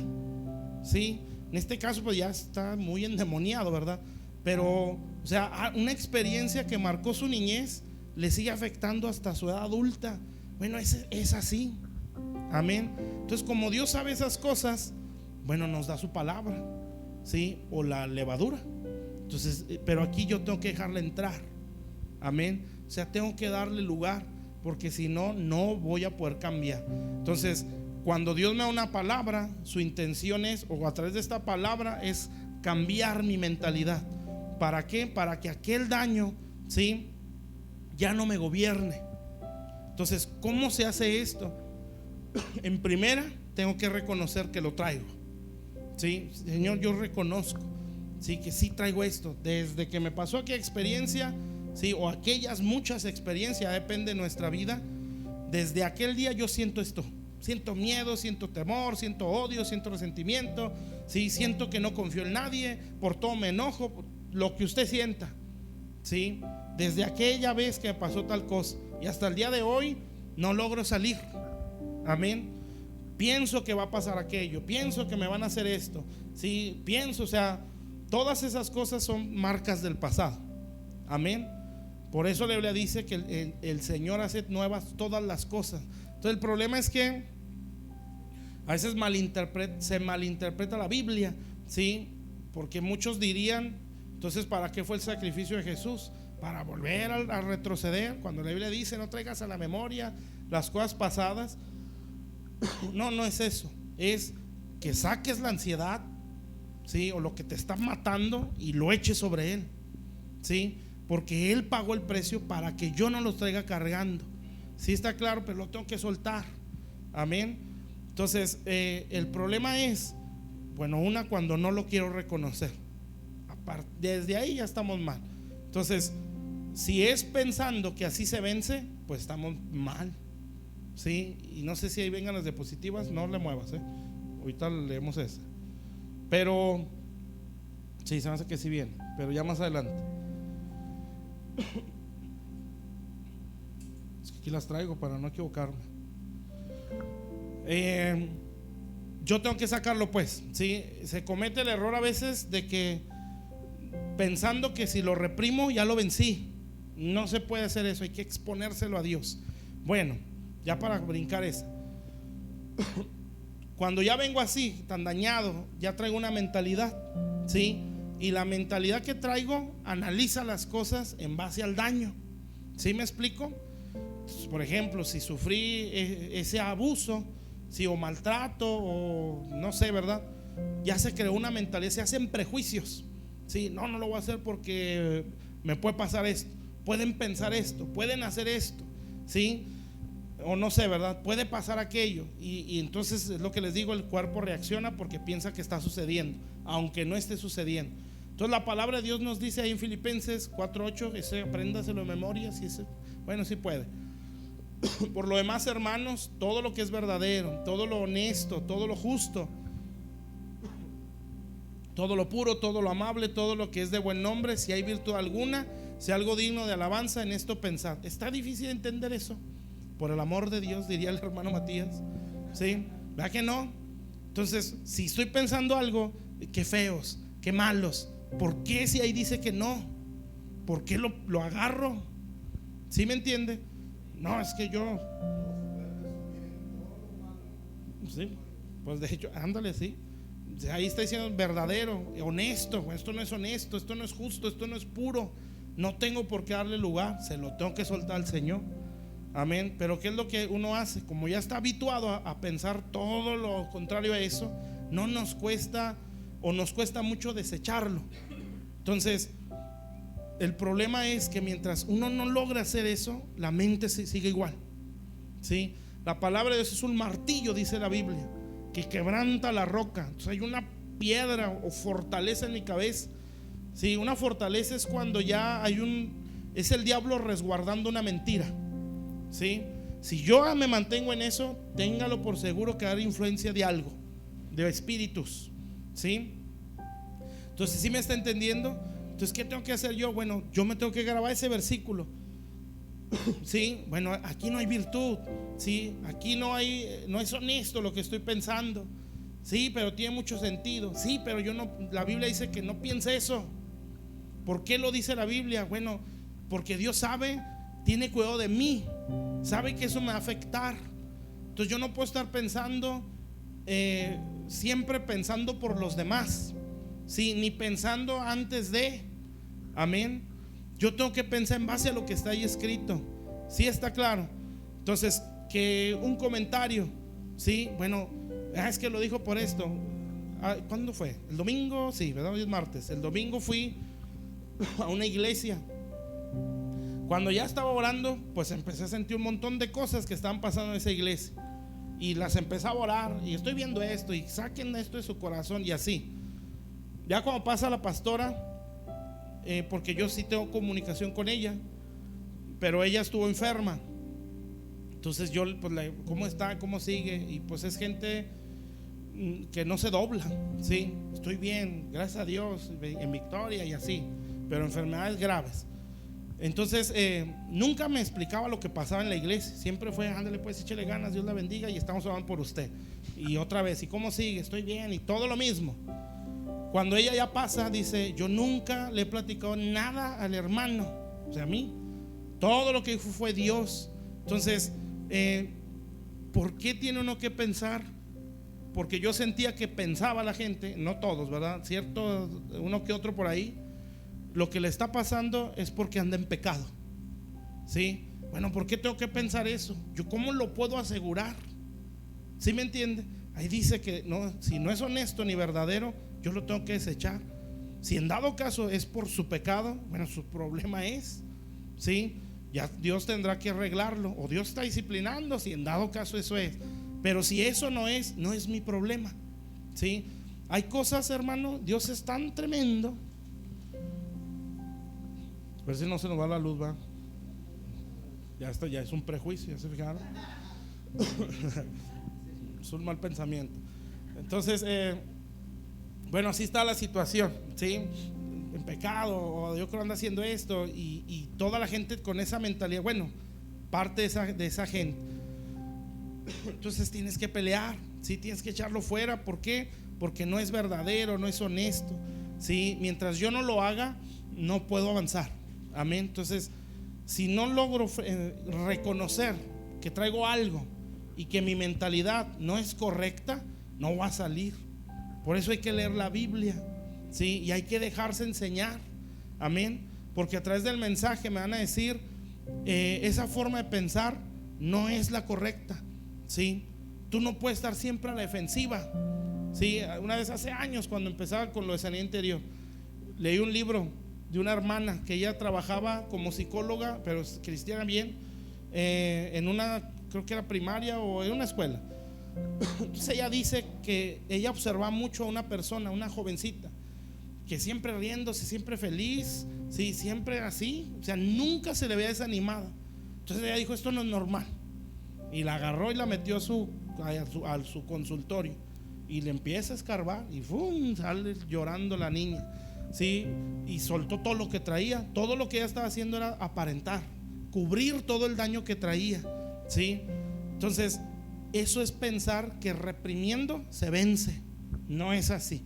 ¿sí? En este caso pues ya está muy endemoniado, ¿verdad? Pero, o sea, una experiencia que marcó su niñez le sigue afectando hasta su edad adulta. Bueno, es así. Amén. Entonces, como Dios sabe esas cosas, bueno, nos da su palabra, ¿sí? O la levadura. Entonces, pero aquí yo tengo que dejarla entrar. Amén. O sea, tengo que darle lugar, porque si no, no voy a poder cambiar. Entonces, cuando Dios me da una palabra, su intención es, o a través de esta palabra, es cambiar mi mentalidad. ¿Para qué? Para que aquel daño, ¿sí?, ya no me gobierne. Entonces, ¿cómo se hace esto? En primera, tengo que reconocer que lo traigo, ¿sí? Señor, yo reconozco, ¿sí?, que sí traigo esto. Desde que me pasó aquella experiencia, ¿sí?, o aquellas muchas experiencias, depende de nuestra vida. Desde aquel día yo siento esto. Siento miedo, siento temor, siento odio, siento resentimiento, ¿sí? Siento que no confío en nadie, por todo me enojo, lo que usted sienta, ¿sí? Desde aquella vez que me pasó tal cosa y hasta el día de hoy no logro salir. Amén. Pienso que va a pasar aquello, pienso que me van a hacer esto, ¿sí? Pienso, o sea, todas esas cosas son marcas del pasado. Amén. Por eso la Biblia dice que el Señor hace nuevas todas las cosas. Entonces el problema es que a veces se malinterpreta la Biblia, ¿sí? Porque muchos dirían: entonces, ¿para qué fue el sacrificio de Jesús? Para volver a retroceder. Cuando la Biblia dice: no traigas a la memoria las cosas pasadas. No, no es eso. Es que saques la ansiedad, ¿sí?, o lo que te está matando, y lo eches sobre Él, ¿sí? Porque Él pagó el precio para que yo no los traiga cargando. Sí, está claro, pero lo tengo que soltar. Amén. Entonces, el problema es, bueno, cuando no lo quiero reconocer. Desde ahí ya estamos mal. Entonces, si es pensando que así se vence, pues estamos mal, ¿sí? Y no sé si ahí vengan las diapositivas, no le muevas, ahorita leemos esa. Pero sí, se me hace que sí viene, pero ya más adelante. Es que aquí las traigo para no equivocarme. Yo tengo que sacarlo, pues, ¿sí? Se comete el error a veces de que pensando que si lo reprimo ya lo vencí. No se puede hacer eso, hay que exponérselo a Dios. Bueno, ya para brincar esa, cuando ya vengo así, tan dañado, ya traigo una mentalidad, ¿sí? Y la mentalidad que traigo analiza las cosas en base al daño. ¿Sí me explico? Entonces, por ejemplo, si sufrí ese abuso, ¿sí?, o maltrato, o no sé, ¿verdad? Ya se creó una mentalidad, se hacen prejuicios. Sí, no lo voy a hacer porque me puede pasar esto, pueden pensar esto, pueden hacer esto, ¿sí? O no sé, ¿verdad? Puede pasar aquello. Y entonces es lo que les digo, el cuerpo reacciona porque piensa que está sucediendo, aunque no esté sucediendo. Entonces la palabra de Dios nos dice ahí en Filipenses 4:8, ese apréndaselo de memoria, si ese, bueno, si puede. Por lo demás, hermanos, todo lo que es verdadero, todo lo honesto, todo lo justo, todo lo puro, todo lo amable, todo lo que es de buen nombre, si hay virtud alguna, si algo digno de alabanza, en esto pensad. Está difícil entender eso, por el amor de Dios, diría el hermano Matías. ¿Sí? ¿Verdad que no? Entonces, si estoy pensando algo, qué feos, qué malos, ¿por qué si ahí dice que no? ¿Por qué lo agarro? ¿Sí me entiende? No, es que yo, sí, pues de hecho, ándale, sí. Ahí está diciendo verdadero, honesto. Esto no es honesto, esto no es justo, esto no es puro. No tengo por qué darle lugar, se lo tengo que soltar al Señor. Amén. Pero ¿qué es lo que uno hace? Como ya está habituado a pensar todo lo contrario a eso, no nos cuesta, o nos cuesta mucho desecharlo. Entonces, el problema es que mientras uno no logra hacer eso, la mente sigue igual. ¿Sí? La palabra de Dios es un martillo, dice la Biblia, que quebranta la roca. Entonces hay una piedra o fortaleza en mi cabeza. Sí, una fortaleza es cuando ya es el diablo resguardando una mentira. ¿Sí? Si yo me mantengo en eso, téngalo por seguro que va a haber influencia de algo, de espíritus. ¿Sí? Entonces, ¿sí me está entendiendo? Entonces, ¿qué tengo que hacer yo? Bueno, yo me tengo que grabar ese versículo. Sí, bueno, aquí no hay virtud. Sí, aquí no es honesto lo que estoy pensando. Sí, pero tiene mucho sentido. Sí, pero la Biblia dice que no piense eso. ¿Por qué lo dice la Biblia? Bueno, porque Dios sabe, tiene cuidado de mí, sabe que eso me va a afectar. Entonces yo no puedo estar pensando siempre pensando por los demás. Sí, ni pensando antes de. Amén. Yo tengo que pensar en base a lo que está ahí escrito. Sí, está claro. Entonces, que un comentario, sí, bueno, es que lo dijo por esto. ¿Cuándo fue? El domingo, sí, ¿verdad? Hoy es martes. El domingo fui a una iglesia. Cuando ya estaba orando, pues empecé a sentir un montón de cosas que estaban pasando en esa iglesia. Y las empecé a orar. Y estoy viendo esto, y saquen esto de su corazón, y así. Ya cuando pasa la pastora, porque yo sí tengo comunicación con ella, pero ella estuvo enferma. Entonces yo, pues, ¿cómo está? ¿Cómo sigue? Y pues es gente que no se dobla. Sí, estoy bien, gracias a Dios, en victoria y así, pero enfermedades graves. Entonces nunca me explicaba lo que pasaba en la iglesia. Siempre fue: ándale pues, échale ganas, Dios la bendiga y estamos orando por usted. Y otra vez: ¿y cómo sigue? Estoy bien, y todo lo mismo. Cuando ella ya pasa, dice: yo nunca le he platicado nada al hermano, o sea, a mí. Todo lo que dijo fue Dios. Entonces, ¿por qué tiene uno que pensar? Porque yo sentía que pensaba la gente, no todos, ¿verdad? Cierto, uno que otro por ahí, lo que le está pasando es porque anda en pecado. ¿Sí? Bueno, ¿por qué tengo que pensar eso? ¿Yo cómo lo puedo asegurar? ¿Sí me entiende? Ahí dice que no, si no es honesto ni verdadero, yo lo tengo que desechar. Si en dado caso es por su pecado, bueno, su problema es, ¿sí? Ya Dios tendrá que arreglarlo, o Dios está disciplinando si en dado caso eso es. Pero si eso no es mi problema. ¿Sí? Hay cosas, hermano, Dios es tan tremendo. A ver si no se nos va la luz, va. Ya está, ya es un prejuicio, ¿ya se fijaron? Es un mal pensamiento. Entonces, bueno, así está la situación, ¿sí? En pecado, o yo creo que anda haciendo esto, y toda la gente con esa mentalidad, bueno, parte de esa gente. Entonces tienes que pelear, ¿sí? Tienes que echarlo fuera. ¿Por qué? Porque no es verdadero, no es honesto, ¿sí? Mientras yo no lo haga, no puedo avanzar. Amén. Entonces, si no logro reconocer que traigo algo y que mi mentalidad no es correcta, no va a salir. Por eso hay que leer la Biblia, ¿sí? Y hay que dejarse enseñar. Amén. Porque a través del mensaje me van a decir: esa forma de pensar no es la correcta, ¿sí? Tú no puedes estar siempre a la defensiva, ¿sí? Una vez hace años, cuando empezaba con lo de sanidad interior, leí un libro de una hermana que ella trabajaba como psicóloga, pero cristiana bien, en una, creo que era primaria o en una escuela. Entonces ella dice que ella observaba mucho a una persona, una jovencita, que siempre riéndose, siempre feliz, sí, siempre así, o sea, nunca se le veía desanimada. Entonces ella dijo, esto no es normal, y la agarró y la metió a su consultorio, y le empieza a escarbar, y ¡fum!, sale llorando la niña, sí, y soltó todo lo que traía. Todo lo que ella estaba haciendo era aparentar, cubrir todo el daño que traía, sí. Entonces eso es pensar que reprimiendo se vence. No es así.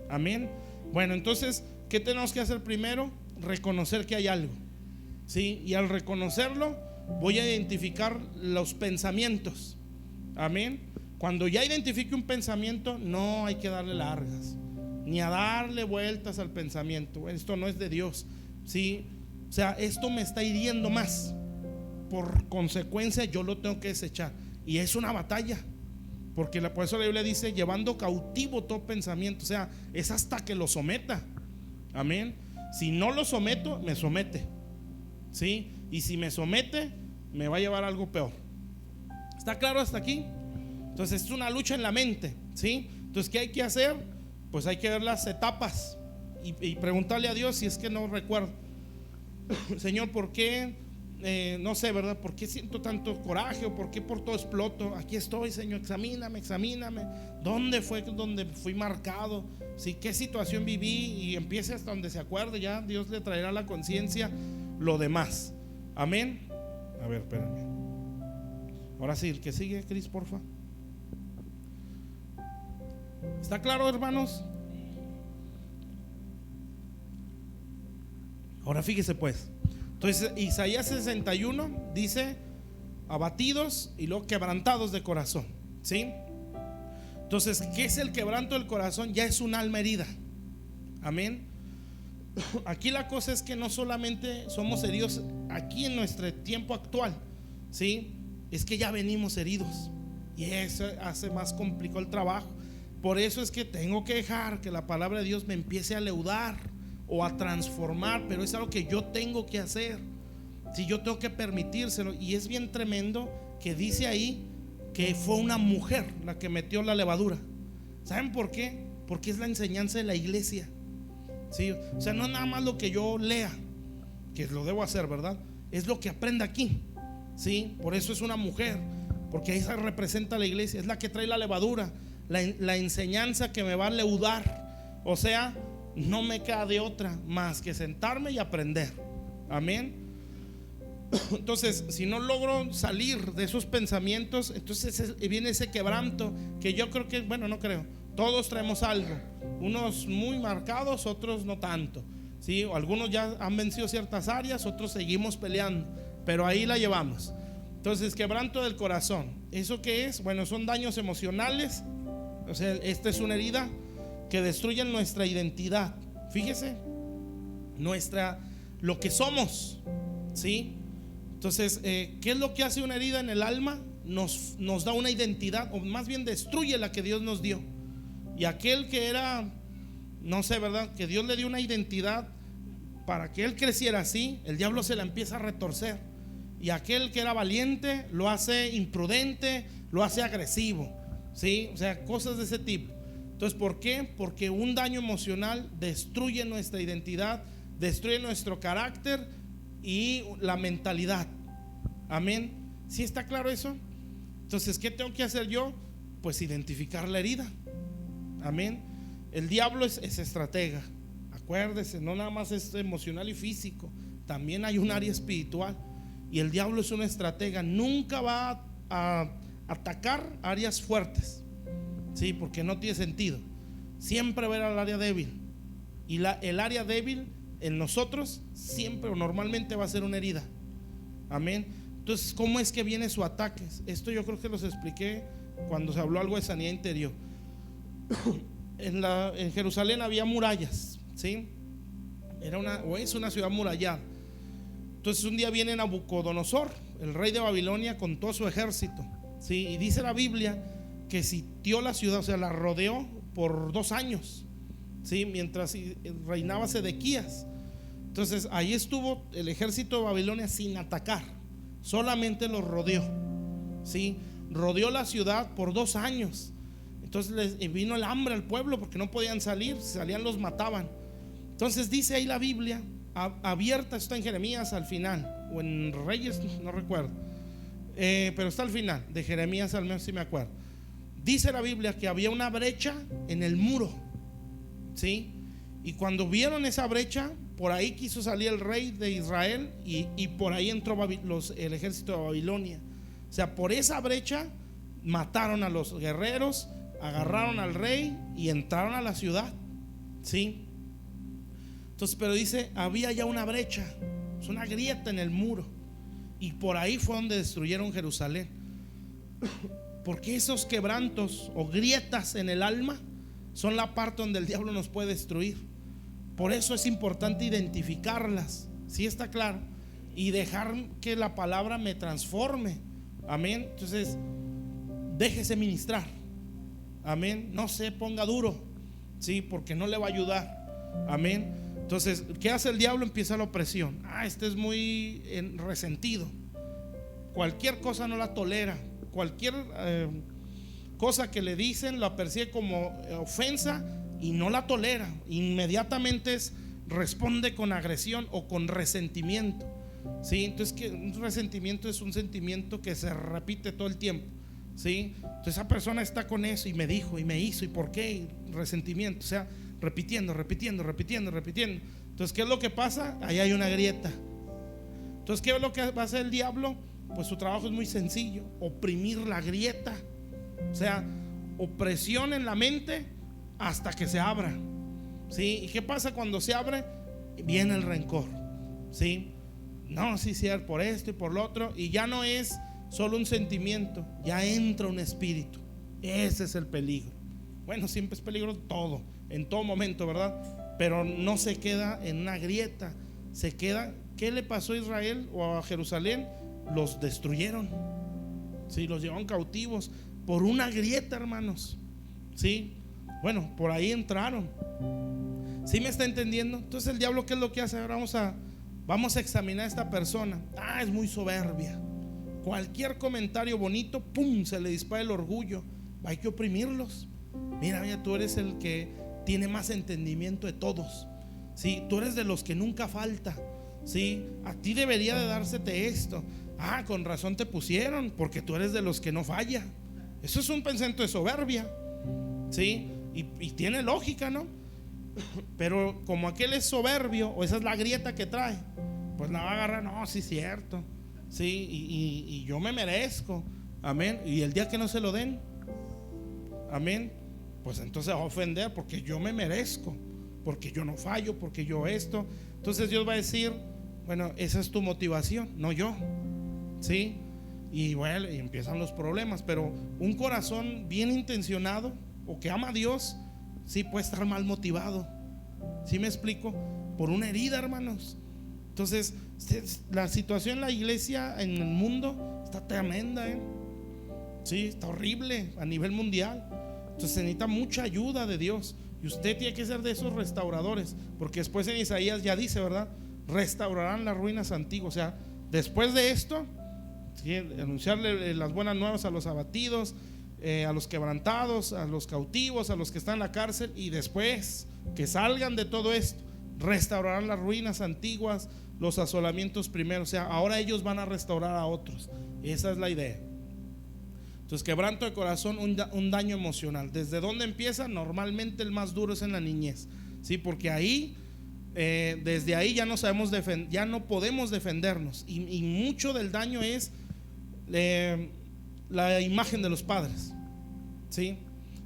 Amén. Bueno, entonces, ¿qué tenemos que hacer primero? Reconocer que hay algo, ¿sí? Y al reconocerlo, voy a identificar los pensamientos. Amén. Cuando ya identifique un pensamiento, no hay que darle largas, ni a darle vueltas al pensamiento. Esto no es de Dios, ¿sí? O sea, esto me está hiriendo más. Por consecuencia, yo lo tengo que desechar. Y es una batalla, porque por eso la Biblia dice, llevando cautivo todo pensamiento. O sea, es hasta que lo someta. Amén. Si no lo someto, me somete, ¿sí? Y si me somete, me va a llevar a algo peor. ¿Está claro hasta aquí? Entonces es una lucha en la mente, ¿sí? Entonces, ¿qué hay que hacer? Pues hay que ver las etapas y preguntarle a Dios, si es que no recuerdo, Señor, ¿por qué? No sé, ¿verdad? ¿Por qué siento tanto coraje? ¿O por qué por todo exploto? Aquí estoy, Señor, examíname. ¿Dónde fue donde fui marcado? ¿Sí? ¿Qué situación viví? Y empiece hasta donde se acuerde. Ya Dios le traerá a la conciencia lo demás. Amén. A ver, espérame. Ahora sí, el que sigue, Cris, porfa. ¿Está claro, hermanos? Ahora fíjese pues. Entonces Isaías 61 dice abatidos y luego quebrantados de corazón, ¿sí? Entonces, ¿qué es el quebranto del corazón? Ya es un alma herida. Amén. Aquí la cosa es que no solamente somos heridos aquí en nuestro tiempo actual, ¿sí? Es que ya venimos heridos, y eso hace más complicado el trabajo. Por eso es que tengo que dejar que la palabra de Dios me empiece a leudar o a transformar, pero es algo que yo tengo que hacer. Si yo tengo que permitírselo. Y es bien tremendo que dice ahí que fue una mujer la que metió la levadura. ¿Saben por qué? Porque es la enseñanza de la iglesia, ¿sí? O sea, no es nada más lo que yo lea, que lo debo hacer, ¿verdad? Es lo que aprenda aquí, ¿sí? Por eso es una mujer, porque esa representa la iglesia. Es la que trae la levadura, la enseñanza que me va a leudar. O sea, no me queda de otra más que sentarme y aprender. Amén. Entonces, si no logro salir de esos pensamientos, entonces viene ese quebranto, que yo creo que, bueno, no creo, todos traemos algo, unos muy marcados, otros no tanto, ¿sí? Algunos ya han vencido ciertas áreas, otros seguimos peleando, pero ahí la llevamos. Entonces, quebranto del corazón, ¿eso qué es? Bueno, son daños emocionales. O sea, esta es una herida que destruye nuestra identidad. Fíjese, lo que somos, ¿sí? Entonces, ¿qué es lo que hace una herida en el alma? Nos da una identidad, o más bien destruye la que Dios nos dio. Y aquel que era, no sé, ¿verdad?, que Dios le dio una identidad para que él creciera así, el diablo se la empieza a retorcer. Y aquel que era valiente lo hace imprudente, lo hace agresivo, ¿sí? O sea, cosas de ese tipo. Entonces, ¿por qué? Porque un daño emocional destruye nuestra identidad, destruye nuestro carácter y la mentalidad. Amén. ¿Sí está claro eso? Entonces, ¿qué tengo que hacer yo? Pues identificar la herida. Amén. El diablo es estratega. Acuérdese, no nada más es emocional y físico, también hay un área espiritual. Y el diablo es una estratega. Nunca va a atacar áreas fuertes, ¿sí? Porque no tiene sentido. Siempre va a ir al área débil. Y el área débil en nosotros siempre o normalmente va a ser una herida. Amén. Entonces, ¿cómo es que viene su ataque? Esto yo creo que los expliqué cuando se habló algo de sanidad interior. En Jerusalén había murallas, ¿sí? Es una ciudad murallada. Entonces un día viene Nabucodonosor, el rey de Babilonia, con todo su ejército, ¿sí? Y dice la Biblia que sitió la ciudad, o sea, la rodeó por 2 años, ¿sí? Mientras reinaba Sedequías. Entonces ahí estuvo el ejército de Babilonia sin atacar, solamente los rodeó, ¿sí? Rodeó la ciudad por 2 años. Entonces vino el hambre al pueblo porque no podían salir, si salían los mataban. Entonces dice ahí la Biblia, abierta, está en Jeremías al final, o en Reyes, no recuerdo, pero está al final de Jeremías, al menos si me acuerdo. Dice la Biblia que había una brecha en el muro, ¿sí? Y cuando vieron esa brecha, por ahí quiso salir el rey de Israel y por ahí entró el ejército de Babilonia. O sea, por esa brecha mataron a los guerreros, agarraron al rey y entraron a la ciudad, ¿sí? Entonces, pero dice, había ya una brecha, es una grieta en el muro, y por ahí fue donde destruyeron Jerusalén. Porque esos quebrantos o grietas en el alma son la parte donde el diablo nos puede destruir. Por eso es importante identificarlas, ¿sí está claro? Y dejar que la palabra me transforme. Amén. Entonces, déjese ministrar. Amén. No se ponga duro, ¿sí? Porque no le va a ayudar. Amén. Entonces, ¿qué hace el diablo? Empieza la opresión. Este es muy resentido. Cualquier cosa no la tolera. Cualquier cosa que le dicen la percibe como ofensa y no la tolera. Inmediatamente responde con agresión o con resentimiento, ¿sí? Entonces, que un resentimiento es un sentimiento que se repite todo el tiempo, ¿sí? Entonces esa persona está con eso y me dijo y me hizo y por qué, resentimiento, o sea, repitiendo. Entonces, ¿qué es lo que pasa? Ahí hay una grieta. Entonces, ¿qué es lo que va a hacer el diablo? Pues su trabajo es muy sencillo: oprimir la grieta, o sea, opresión en la mente hasta que se abra, ¿sí? ¿Y qué pasa cuando se abre? Viene el rencor, ¿sí? No, sí, por esto y por lo otro, y ya no es solo un sentimiento, ya entra un espíritu. Ese es el peligro. Bueno, siempre es peligro todo, en todo momento, ¿verdad? Pero no se queda en una grieta, se queda. ¿Qué le pasó a Israel o a Jerusalén? Los destruyeron, ¿sí? Los llevaron cautivos por una grieta, hermanos, ¿sí? Bueno, por ahí entraron. ¿Sí me está entendiendo? Entonces el diablo, ¿qué es lo que hace? Ahora vamos a examinar a esta persona. Es muy soberbia. Cualquier comentario bonito, ¡pum!, se le dispara el orgullo. Hay que oprimirlos. Mira, tú eres el que tiene más entendimiento de todos, ¿sí? Tú eres de los que nunca falta, ¿sí? A ti debería de dársete esto. Con razón te pusieron, porque tú eres de los que no falla. Eso es un pensamiento de soberbia, ¿sí? Y tiene lógica, ¿no? Pero como aquel es soberbio, o esa es la grieta que trae, pues la va a agarrar. No, sí, cierto, sí, y yo me merezco. Amén. Y el día que no se lo den, amén, pues entonces va a ofender, porque yo me merezco, porque yo no fallo, porque yo esto. Entonces Dios va a decir, bueno, esa es tu motivación, no yo, ¿sí? Y bueno, y empiezan los problemas. Pero un corazón bien intencionado o que ama a Dios, sí puede estar mal motivado. ¿Sí me explico? Por una herida, hermanos. Entonces, la situación en la iglesia, en el mundo, está tremenda, sí, está horrible a nivel mundial. Entonces se necesita mucha ayuda de Dios, y usted tiene que ser de esos restauradores, porque después en Isaías ya dice, ¿verdad? Restaurarán las ruinas antiguas. O sea, después de esto, ¿sí?, anunciarle las buenas nuevas a los abatidos, a los quebrantados, a los cautivos, a los que están en la cárcel. Y después que salgan de todo esto, restaurarán las ruinas antiguas, los asolamientos primeros. O sea, ahora ellos van a restaurar a otros. Esa es la idea. Entonces, quebranto de corazón, un daño emocional. ¿Desde dónde empieza? Normalmente el más duro es en la niñez, ¿sí? Porque ahí, desde ahí ya no sabemos ya no podemos defendernos, y mucho del daño es la imagen de los padres, ¿sí?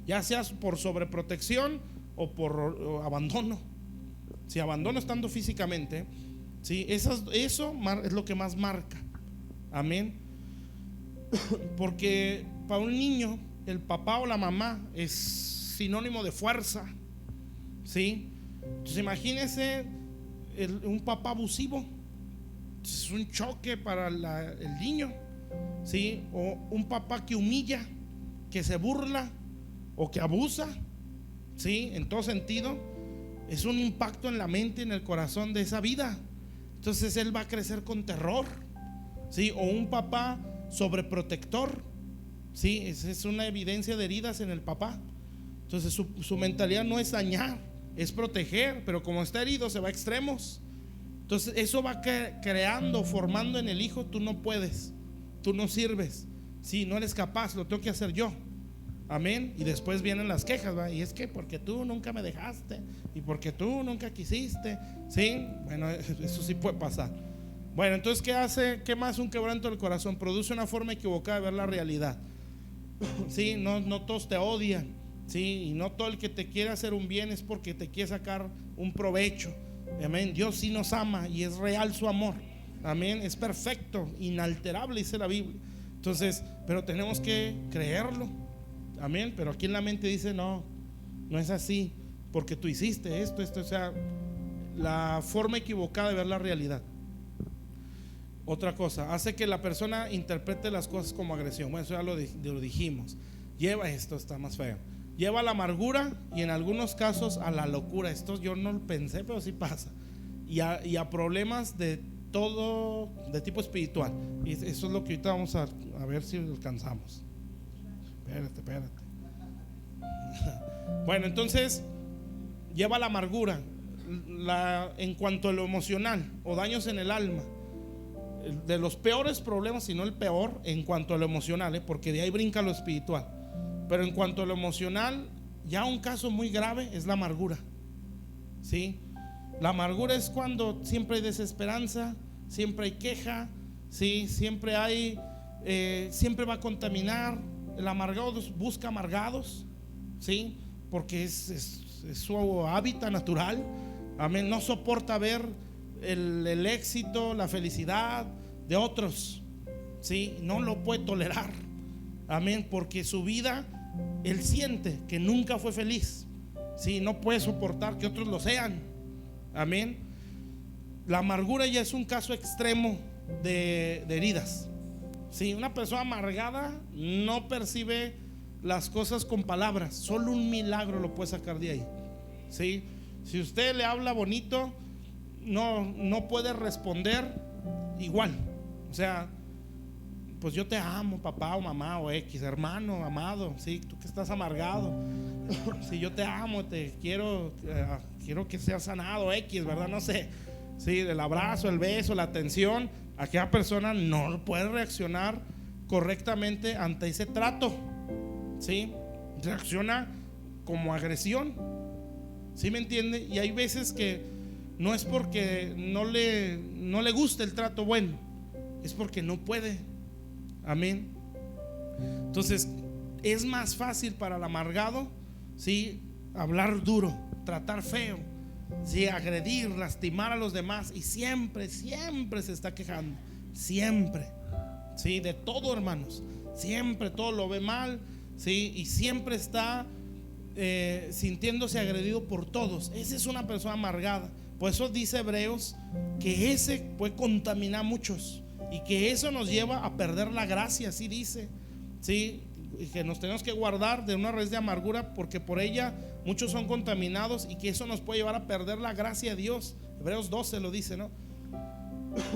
Ya sea por sobreprotección o por abandono. Si abandono estando físicamente, ¿sí? Eso es lo que más marca. Amén. Porque para un niño el papá o la mamá es sinónimo de fuerza, ¿sí? Entonces imagínese un papá abusivo. Es un choque para el niño, ¿sí? O un papá que humilla, que se burla o que abusa, ¿sí? En todo sentido, es un impacto en la mente, en el corazón de esa vida. Entonces él va a crecer con terror, ¿sí? O un papá sobreprotector, ¿sí? Es una evidencia de heridas en el papá. Entonces su mentalidad no es dañar, es proteger, pero como está herido se va a extremos. Entonces eso va creando, formando en el hijo: tú no puedes, tú no sirves, sí, no eres capaz, lo tengo que hacer yo. Amén. Y después vienen las quejas, ¿va? Y es que porque tú nunca me dejaste, y porque tú nunca quisiste. Sí, bueno, eso sí puede pasar. Bueno, entonces ¿qué hace? ¿Qué más? Un quebranto del corazón produce una forma equivocada de ver la realidad. Sí, no todos te odian, sí, y no todo el que te quiere hacer un bien es porque te quiere sacar un provecho. Amén. Dios sí nos ama y es real su amor. Amén. Es perfecto, inalterable, dice la Biblia. Entonces, pero tenemos que creerlo. Amén. Pero aquí en la mente dice: no es así, porque tú hiciste esto. O sea, la forma equivocada de ver la realidad. Otra cosa, hace que la persona interprete las cosas como agresión. Bueno, eso ya lo dijimos. Esto está más feo. Lleva a la amargura y en algunos casos a la locura. Esto yo no lo pensé, pero sí pasa. Y a problemas de todo, de tipo espiritual. Y eso es lo que ahorita vamos a ver si alcanzamos. Espérate. Bueno, entonces lleva la amargura, en cuanto a lo emocional o daños en el alma. De los peores problemas, si no el peor, en cuanto a lo emocional, porque de ahí brinca lo espiritual. Pero en cuanto a lo emocional, ya un caso muy grave es la amargura. ¿Sí? La amargura es cuando siempre hay desesperanza, siempre hay queja, ¿sí? Siempre va a contaminar. El amargado busca amargados, ¿sí? Porque es su hábitat natural. Amén. No soporta ver el éxito, la felicidad de otros, ¿sí? No lo puede tolerar. Amén. Porque su vida, él siente que nunca fue feliz, ¿sí? No puede soportar que otros lo sean. Amén. La amargura ya es un caso extremo de heridas. Si una persona amargada no percibe las cosas con palabras, solo un milagro lo puede sacar de ahí. ¿Sí? Si usted le habla bonito, no puede responder igual. O sea, pues yo te amo, papá o mamá o X, hermano, amado. Sí, tú que estás amargado. Si yo te amo, te quiero que seas sanado, X, ¿verdad? No sé. Sí, el abrazo, el beso, la atención. Aquella persona no puede reaccionar correctamente ante ese trato. ¿Sí? Reacciona como agresión. ¿Sí me entiende? Y hay veces que no es porque no le guste el trato bueno, es porque no puede. Amén. Entonces es más fácil para el amargado, ¿sí? Hablar duro, tratar feo, ¿sí? Agredir, lastimar a los demás. Y siempre se está quejando. Siempre, ¿sí? De todo, hermanos. Siempre todo lo ve mal, ¿sí? Y siempre está sintiéndose agredido por todos. Esa es una persona amargada. Por eso dice Hebreos que ese puede contaminar a muchos y que eso nos lleva a perder la gracia. Así dice, ¿sí? Y que nos tenemos que guardar de una raíz de amargura, porque por ella muchos son contaminados, y que eso nos puede llevar a perder la gracia de Dios. Hebreos 12 lo dice, ¿no?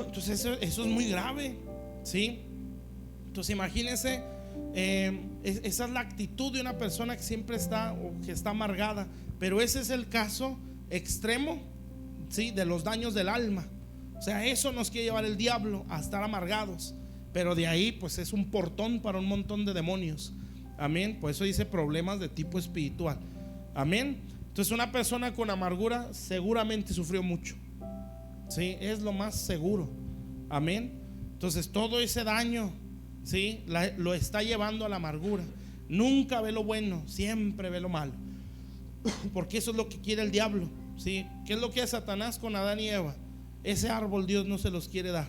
Entonces eso es muy grave, ¿sí? Entonces imagínense, esa es la actitud de una persona que siempre está, o que está amargada. Pero ese es el caso extremo, ¿sí? De los daños del alma. O sea, eso nos quiere llevar el diablo a estar amargados. Pero de ahí pues es un portón para un montón de demonios. Amén. Por eso dice problemas de tipo espiritual. Amén. Entonces una persona con amargura seguramente sufrió mucho, ¿sí? Es lo más seguro. Amén. Entonces todo ese daño, ¿sí? Lo está llevando a la amargura. Nunca ve lo bueno, siempre ve lo malo. Porque eso es lo que quiere el diablo, ¿sí? ¿Qué es lo que hace Satanás con Adán y Eva? Ese árbol Dios no se los quiere dar,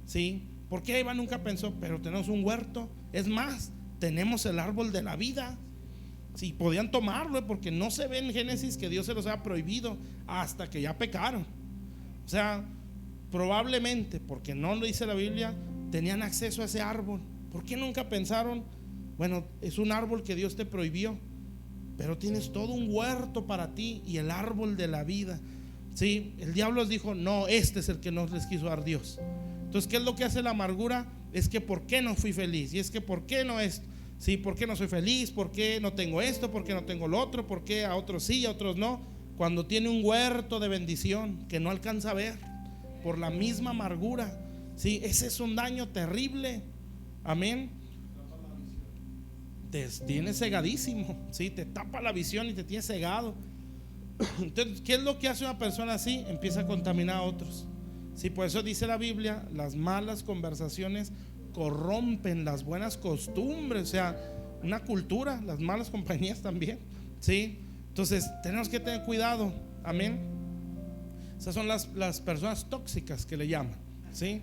¿sí? Porque Eva nunca pensó, pero tenemos un huerto. Es más, tenemos el árbol de la vida. Si podían tomarlo, porque no se ve en Génesis que Dios se los haya prohibido hasta que ya pecaron. O sea, probablemente, porque no lo dice la Biblia, tenían acceso a ese árbol. ¿Por qué nunca pensaron, bueno, es un árbol que Dios te prohibió, pero tienes todo un huerto para ti y el árbol de la vida? Sí, el diablo les dijo, no, este es el que no les quiso dar Dios. Entonces, ¿qué es lo que hace la amargura? Es que ¿por qué no fui feliz? Y es que ¿por qué no esto? Sí, ¿por qué no soy feliz? ¿Por qué no tengo esto? ¿Por qué no tengo lo otro? ¿Por qué a otros sí, a otros no? cuando tiene un huerto de bendición que no alcanza a ver por la misma amargura. Sí, ese es un daño terrible. Amén. Te tiene cegadísimo, ¿sí? Te tapa la visión y te tiene cegado. Entonces, ¿qué es lo que hace una persona así? Empieza a contaminar a otros. Sí, por eso dice la Biblia, las malas conversaciones corrompen las buenas costumbres. O sea, una cultura, las malas compañías también, ¿sí? Entonces tenemos que tener cuidado. Amén. Esas son las personas tóxicas que le llaman, ¿sí?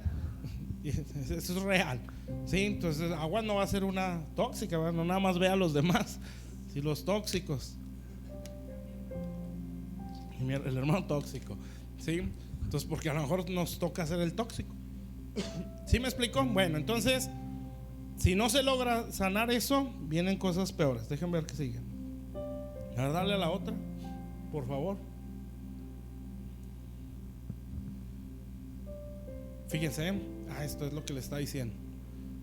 Eso es real, ¿sí? Entonces agua no va a ser una tóxica, ¿verdad? No nada más ve a los demás, ¿sí? Los tóxicos, el hermano tóxico, ¿sí? Entonces porque a lo mejor nos toca ser el tóxico. ¿Sí me explico? Bueno, entonces si no se logra sanar eso, vienen cosas peores. Déjenme ver qué sigue. A ver, dale a la otra, por favor. Fíjense, esto es lo que le está diciendo.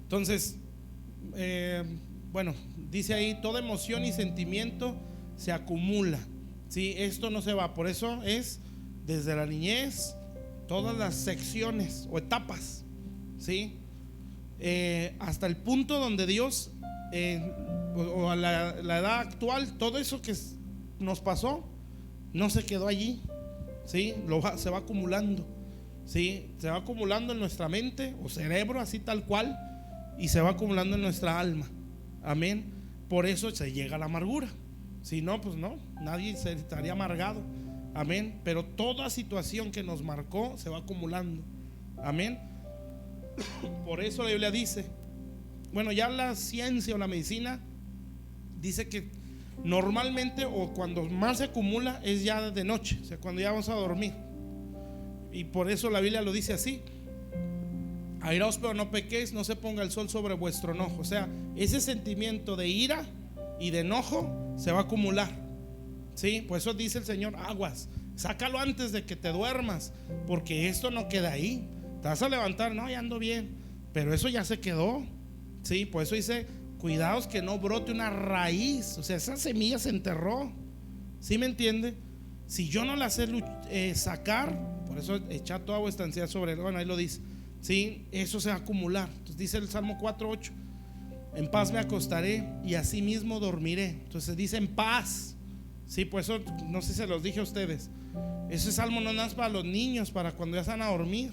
Entonces, bueno, dice ahí, toda emoción y sentimiento se acumula, ¿sí? Esto no se va. Por eso es desde la niñez, todas las secciones o etapas, ¿sí? Hasta el punto donde Dios, o a la edad actual, todo eso que nos pasó no se quedó allí, ¿sí? Se va acumulando, ¿sí? Se va acumulando en nuestra mente o cerebro, así tal cual, y se va acumulando en nuestra alma. Amén. Por eso se llega a la amargura. Si no, pues no, nadie se estaría amargado. Amén. Pero toda situación que nos marcó se va acumulando. Amén. Por eso la Biblia dice, bueno, ya la ciencia o la medicina dice que normalmente, o cuando más se acumula, es ya de noche, o sea, cuando ya vamos a dormir. Y por eso la Biblia lo dice así: airaos pero no pequéis, no se ponga el sol sobre vuestro enojo. O sea, ese sentimiento de ira y de enojo se va a acumular, ¿sí? Por eso dice el Señor, aguas, sácalo antes de que te duermas, porque esto no queda ahí. Te vas a levantar, no, ya ando bien, pero eso ya se quedó, ¿sí? Por eso dice, cuidaos que no brote una raíz. O sea, esa semilla se enterró, ¿sí me entiende? Si yo no la sé sacar, por eso echad toda vuestra ansiedad sobre él. Bueno, ahí lo dice, ¿sí? Eso se va a acumular. Entonces dice el Salmo 4:8, en paz me acostaré y así mismo dormiré. Entonces dice en paz, ¿sí? Por eso no sé si se los dije a ustedes, ese salmo no es para los niños, para cuando ya están a dormir,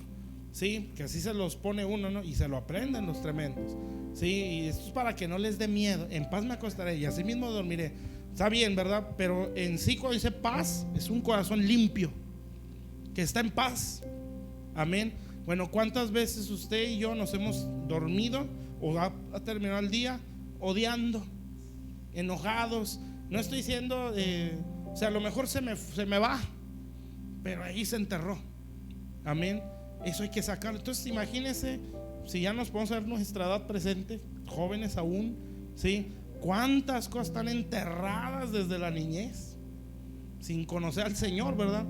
¿sí? Que así se los pone uno, ¿no? Y se lo aprenden los tremendos, ¿sí? Y esto es para que no les dé miedo. En paz me acostaré y así mismo dormiré. Está bien, ¿verdad? Pero en sí, cuando dice paz, es un corazón limpio que está en paz. Amén. Bueno, ¿cuántas veces usted y yo nos hemos dormido o ha terminado el día odiando, enojados? No estoy diciendo, o sea, a lo mejor se me va, pero ahí se enterró. Amén. Eso hay que sacarlo. Entonces imagínense, si ya nos podemos ver nuestra edad presente, jóvenes aún, ¿sí? Cuántas cosas están enterradas desde la niñez sin conocer al Señor, ¿verdad?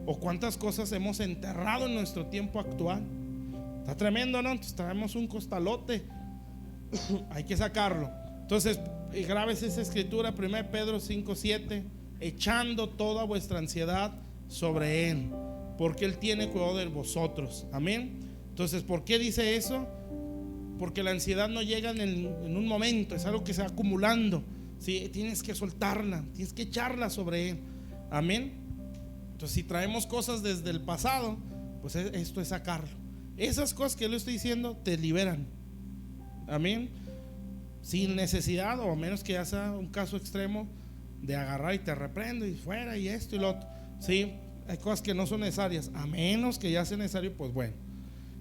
O cuántas cosas hemos enterrado en nuestro tiempo actual. Está tremendo, ¿no? Entonces traemos un costalote. Hay que sacarlo. Entonces grabes esa escritura, 1 Pedro 5:7, echando toda vuestra ansiedad sobre Él, porque Él tiene cuidado de vosotros. Amén. Entonces, ¿por qué dice eso? Porque la ansiedad no llega en un momento, es algo que se va acumulando, ¿sí? Tienes que soltarla, tienes que echarla sobre Él. Amén. Entonces, si traemos cosas desde el pasado, pues esto es sacarlo. Esas cosas que le estoy diciendo te liberan. Amén. Sin necesidad, o a menos que ya sea un caso extremo de agarrar y te reprendo y fuera y esto y lo otro, ¿sí? Hay cosas que no son necesarias, a menos que ya sea necesario, pues bueno.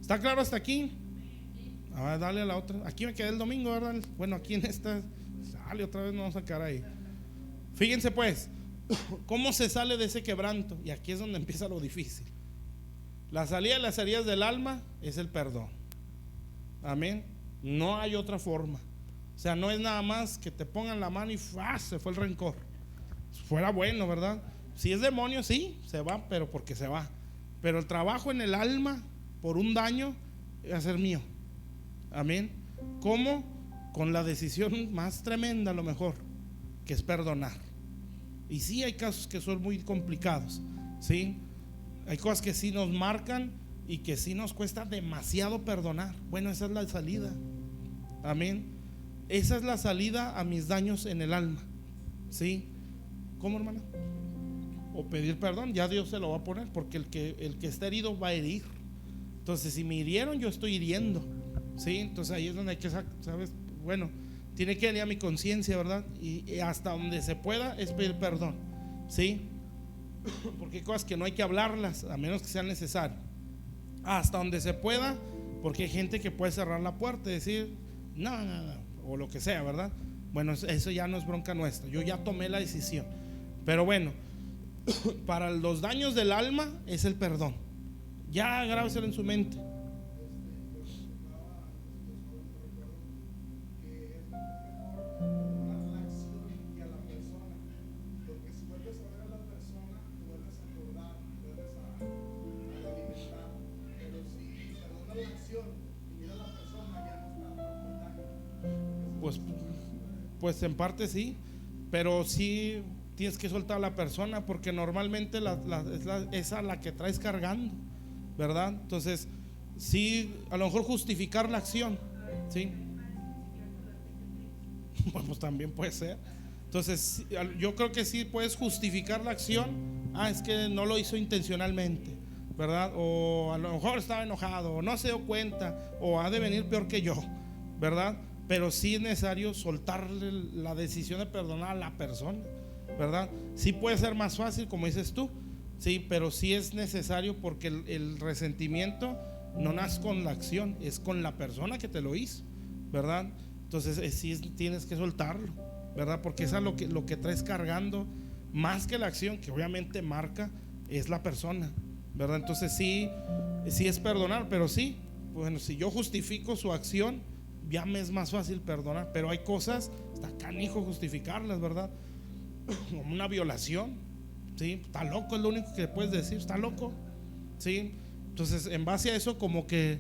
¿Está claro hasta aquí? A ver, dale a la otra. Aquí me quedé el domingo, ¿verdad? Bueno, aquí en esta sale otra vez, no vamos a sacar ahí. Fíjense pues, ¿cómo se sale de ese quebranto? Y aquí es donde empieza lo difícil. La salida de las heridas del alma es el perdón. Amén. No hay otra forma. O sea, no es nada más que te pongan la mano y se fue el rencor. Fuera bueno, ¿verdad? Si es demonio, sí, se va, pero porque se va. Pero el trabajo en el alma por un daño va a ser mío. Amén. ¿Cómo? Con la decisión más tremenda, a lo mejor, que es perdonar. Y sí hay casos que son muy complicados, ¿sí? Hay cosas que sí nos marcan y que sí nos cuesta demasiado perdonar. Bueno, esa es la salida. Amén. Esa es la salida a mis daños en el alma, ¿sí? ¿Cómo, hermana? O pedir perdón, ya Dios se lo va a poner, porque el que está herido va a herir. Entonces, si me hirieron, yo estoy hiriendo, ¿sí? Entonces ahí es donde hay que, ¿sabes? Bueno, tiene que venir a mi conciencia, ¿verdad? Y hasta donde se pueda es pedir perdón, ¿sí? Porque hay cosas que no hay que hablarlas a menos que sea necesario. Hasta donde se pueda, porque hay gente que puede cerrar la puerta y decir no, o lo que sea, ¿verdad? Bueno, eso ya no es bronca nuestra. Yo ya tomé la decisión. Pero bueno, para los daños del alma es el perdón. Ya grábeselo en su mente. Pues en parte sí, pero sí tienes que soltar a la persona, porque normalmente es a la que traes cargando, ¿verdad? Entonces, sí, a lo mejor justificar la acción, ¿sí? Bueno, pues también puede ser. Entonces, yo creo que sí puedes justificar la acción. Es que no lo hizo intencionalmente, ¿verdad? O a lo mejor estaba enojado, o no se dio cuenta, o ha de venir peor que yo, ¿verdad? Pero sí es necesario soltarle la decisión de perdonar a la persona, ¿verdad? Sí puede ser más fácil, como dices tú, sí, pero sí es necesario, porque el resentimiento no nace con la acción, es con la persona que te lo hizo, ¿verdad? Entonces sí tienes que soltarlo, ¿verdad? Porque eso es lo que traes cargando, más que la acción, que obviamente marca, es la persona, ¿verdad? Entonces sí es perdonar, pero sí, bueno, si yo justifico su acción, ya me es más fácil perdonar. Pero hay cosas, está canijo justificarlas, ¿verdad? Como una violación, ¿sí? Está loco, es lo único que puedes decir, está loco, ¿sí? Entonces, en base a eso, como que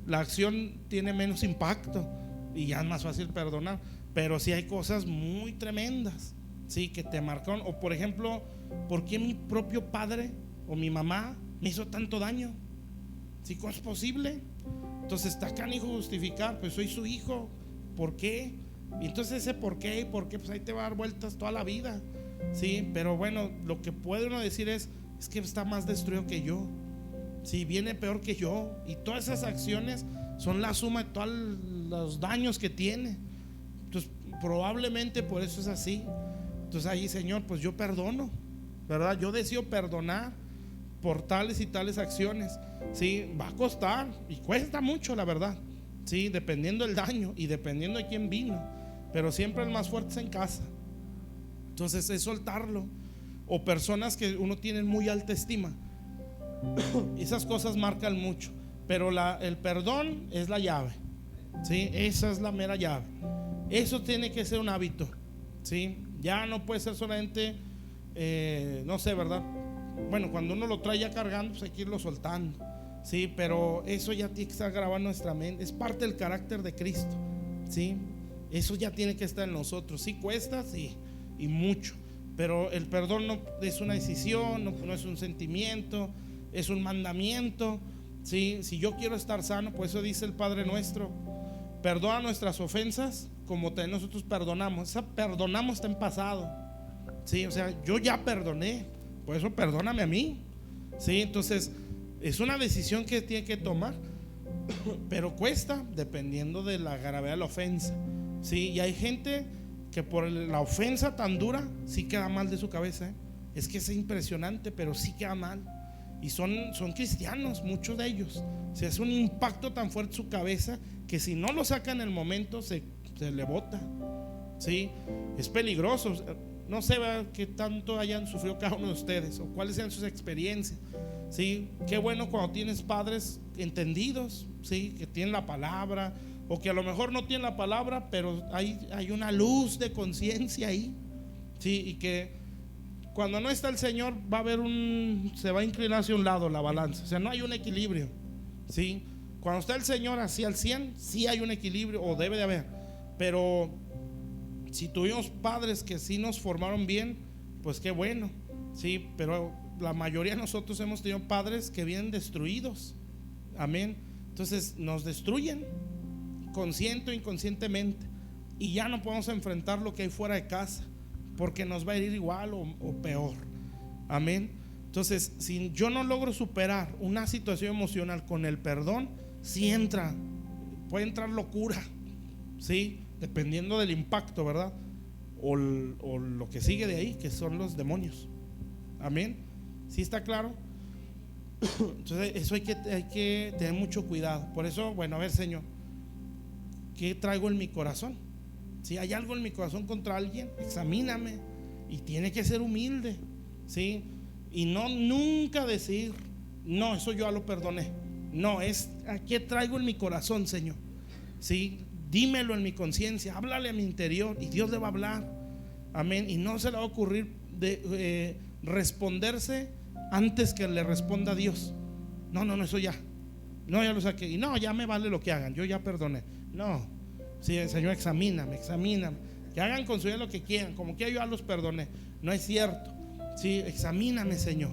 la acción tiene menos impacto y ya es más fácil perdonar. Pero sí hay cosas muy tremendas, ¿sí? Que te marcaron. O por ejemplo, ¿por qué mi propio padre o mi mamá me hizo tanto daño? ¿Sí? ¿Cómo es posible? Entonces está canijo justificar, pues soy su hijo, ¿por qué? Y entonces ese por qué, pues ahí te va a dar vueltas toda la vida, ¿sí? Pero bueno, lo que puede uno decir es que está más destruido que yo, ¿sí? Viene peor que yo, y todas esas acciones son la suma de todos los daños que tiene. Entonces probablemente por eso es así. Entonces ahí, Señor, pues yo perdono, ¿verdad? Yo decido perdonar por tales y tales acciones. Sí, va a costar y cuesta mucho, la verdad, sí, dependiendo del daño y dependiendo de quién vino, pero siempre el más fuerte es en casa. Entonces es soltarlo. O personas que uno tiene muy alta estima, esas cosas marcan mucho, pero el perdón es la llave, sí, esa es la mera llave. Eso tiene que ser un hábito, sí, ya no puede ser solamente no sé, ¿verdad? Bueno, cuando uno lo trae ya cargando, pues hay que irlo soltando, sí, pero eso ya tiene que estar grabado en nuestra mente, es parte del carácter de Cristo, sí, eso ya tiene que estar en nosotros. Sí cuesta, sí, y mucho, pero el perdón no es una decisión, no es un sentimiento, es un mandamiento, sí. Si yo quiero estar sano, por eso dice el Padre Nuestro: perdona nuestras ofensas como también nosotros perdonamos. Esa perdonamos está en pasado, sí, o sea, yo ya perdoné, por eso perdóname a mí, sí. Entonces es una decisión que tiene que tomar, pero cuesta dependiendo de la gravedad de la ofensa, sí. Y hay gente que por la ofensa tan dura sí queda mal de su cabeza, ¿eh? Es que es impresionante, pero sí queda mal. Y son cristianos, muchos de ellos. O sea, es un impacto tan fuerte en su cabeza que si no lo saca en el momento se le bota, sí. Es peligroso. No sé qué tanto hayan sufrido cada uno de ustedes o cuáles sean sus experiencias, sí. Qué bueno cuando tienes padres entendidos, sí, que tienen la palabra, o que a lo mejor no tienen la palabra, pero hay una luz de conciencia ahí, sí. Y que cuando no está el Señor se va a inclinar hacia un lado la balanza, o sea, no hay un equilibrio, sí. Cuando está el Señor así al 100, sí hay un equilibrio, o debe de haber. Pero si tuvimos padres que sí nos formaron bien, pues qué bueno, sí, pero la mayoría de nosotros hemos tenido padres que vienen destruidos, amén. Entonces nos destruyen consciente o inconscientemente, y ya no podemos enfrentar lo que hay fuera de casa, porque nos va a herir igual o peor, amén. Entonces, si yo no logro superar una situación emocional con el perdón, sí puede entrar locura, sí, dependiendo del impacto, ¿verdad? O lo que sigue de ahí, que son los demonios, amén. ¿Sí está claro? Entonces eso hay que tener mucho cuidado. Por eso, bueno, a ver, Señor, ¿qué traigo en mi corazón? Si hay algo en mi corazón contra alguien, examíname. Y tiene que ser humilde, ¿sí? Y no nunca decir, no, eso yo ya lo perdoné. No, es ¿qué traigo en mi corazón, Señor? ¿Sí? Dímelo en mi conciencia, háblale a mi interior, y Dios le va a hablar, amén. Y no se le va a ocurrir responderse antes que le responda a Dios. No, eso ya, no, ya lo saqué, y no, ya me vale lo que hagan, yo ya perdoné. No, sí, Señor, examíname, que hagan con su vida lo que quieran, como que yo ya los perdoné. No es cierto, sí, examíname, Señor,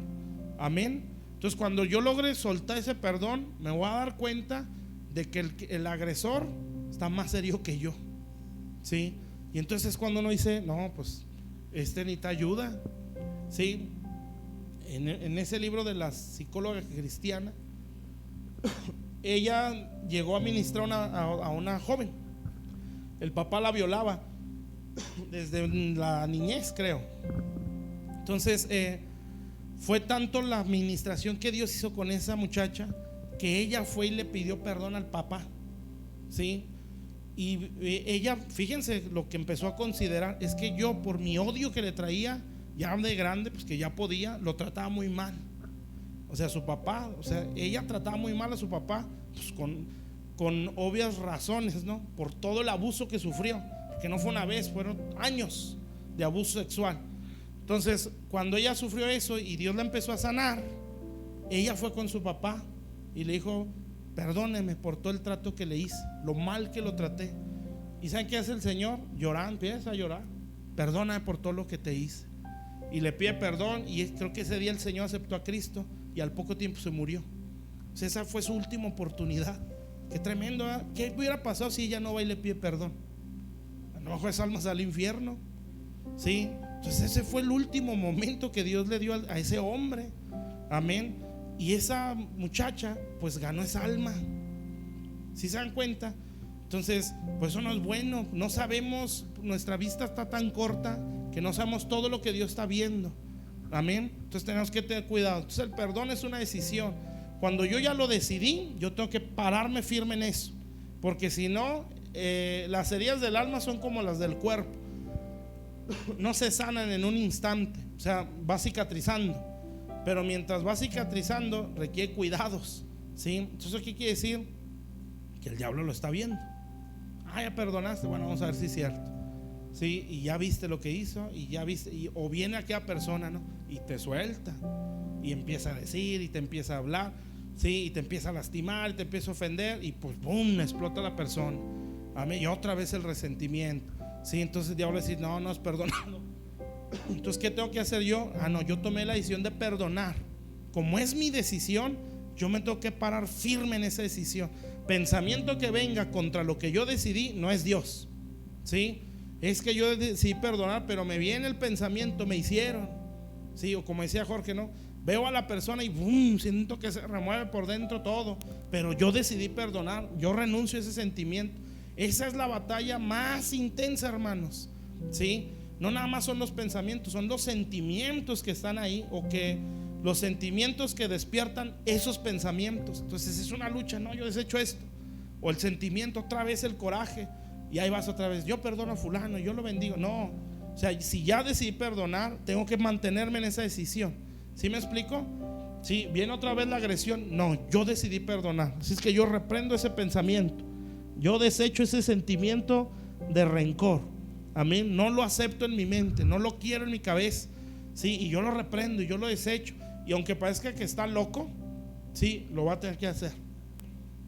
amén. Entonces, cuando yo logre soltar ese perdón, me voy a dar cuenta de que el agresor está más serio que yo, ¿sí? Y entonces cuando uno dice, no, pues necesita ayuda, ¿sí? En ese libro de la psicóloga cristiana, ella llegó a ministrar a una joven. El papá la violaba desde la niñez, creo. Entonces fue tanto la administración que Dios hizo con esa muchacha, que ella fue y le pidió perdón al papá, ¿sí? Y ella, fíjense lo que empezó a considerar, es que yo, por mi odio que le traía ya de grande, pues que ya podía, lo trataba muy mal. O sea, su papá, o sea, ella trataba muy mal a su papá, pues con obvias razones, ¿no? Por todo el abuso que sufrió, que no fue una vez, fueron años de abuso sexual. Entonces, cuando ella sufrió eso y Dios la empezó a sanar, ella fue con su papá y le dijo, perdóneme por todo el trato que le hice, lo mal que lo traté. ¿Y saben qué hace el Señor? Llorar, empieza a llorar, perdóname por todo lo que te hice. Y le pide perdón, y creo que ese día el Señor aceptó a Cristo, y al poco tiempo se murió. O sea, esa fue su última oportunidad. Qué tremendo, ¿eh? ¿Qué hubiera pasado si ella no va y le pide perdón? A lo mejor esa alma sale al infierno, ¿sí? Entonces ese fue el último momento que Dios le dio a ese hombre, amén. Y esa muchacha pues ganó esa alma, ¿sí se dan cuenta? Entonces, pues eso no es bueno. No sabemos, nuestra vista está tan corta que no sabemos todo lo que Dios está viendo, amén. Entonces tenemos que tener cuidado. Entonces el perdón es una decisión. Cuando yo ya lo decidí, yo tengo que pararme firme en eso, porque si no, las heridas del alma son como las del cuerpo, no se sanan en un instante. O sea, va cicatrizando, pero mientras va cicatrizando requiere cuidados, ¿sí? Entonces, ¿qué quiere decir? Que el diablo lo está viendo. Ya perdonaste, bueno, vamos a ver si es cierto, ¿sí? Y ya viste lo que hizo, y ya viste, o viene aquella persona, ¿no? Y te suelta, y empieza a decir, y te empieza a hablar, ¿sí? Y te empieza a lastimar, y te empieza a ofender, y pues boom, explota la persona, amén. Y otra vez el resentimiento, ¿sí? Entonces el diablo dice, no has perdonado. Entonces, ¿qué tengo que hacer yo? No, yo tomé la decisión de perdonar. Como es mi decisión, yo me tengo que parar firme en esa decisión. Pensamiento que venga contra lo que yo decidí no es Dios, ¿sí? Es que yo decidí perdonar, pero me viene el pensamiento, me hicieron, ¿sí? O como decía Jorge, ¿no? Veo a la persona y boom, siento que se remueve por dentro todo, pero yo decidí perdonar, yo renuncio a ese sentimiento. Esa es la batalla más intensa, hermanos, ¿sí? No nada más son los pensamientos, son los sentimientos que están ahí, o que los sentimientos que despiertan esos pensamientos. Entonces es una lucha, no, yo desecho esto, o el sentimiento, otra vez el coraje, y ahí vas otra vez, yo perdono a fulano, yo lo bendigo. No, o sea, si ya decidí perdonar, tengo que mantenerme en esa decisión. ¿Sí me explico? Si viene otra vez la agresión, no, yo decidí perdonar, así es que yo reprendo ese pensamiento, yo desecho ese sentimiento de rencor, amén. No lo acepto en mi mente, no lo quiero en mi cabeza, sí, y yo lo reprendo y yo lo desecho. Y aunque parezca que está loco, sí, lo va a tener que hacer.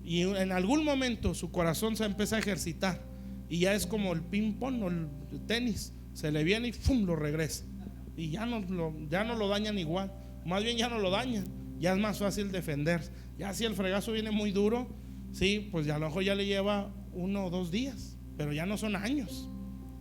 Y en algún momento su corazón se empieza a ejercitar, y ya es como el ping pong o el tenis, se le viene y ¡pum!, lo regresa, y ya no lo dañan igual, más bien ya no lo dañan, ya es más fácil defenderse. Ya si el fregazo viene muy duro, sí, pues ya a lo mejor ya le lleva 1 o 2 días, pero ya no son años,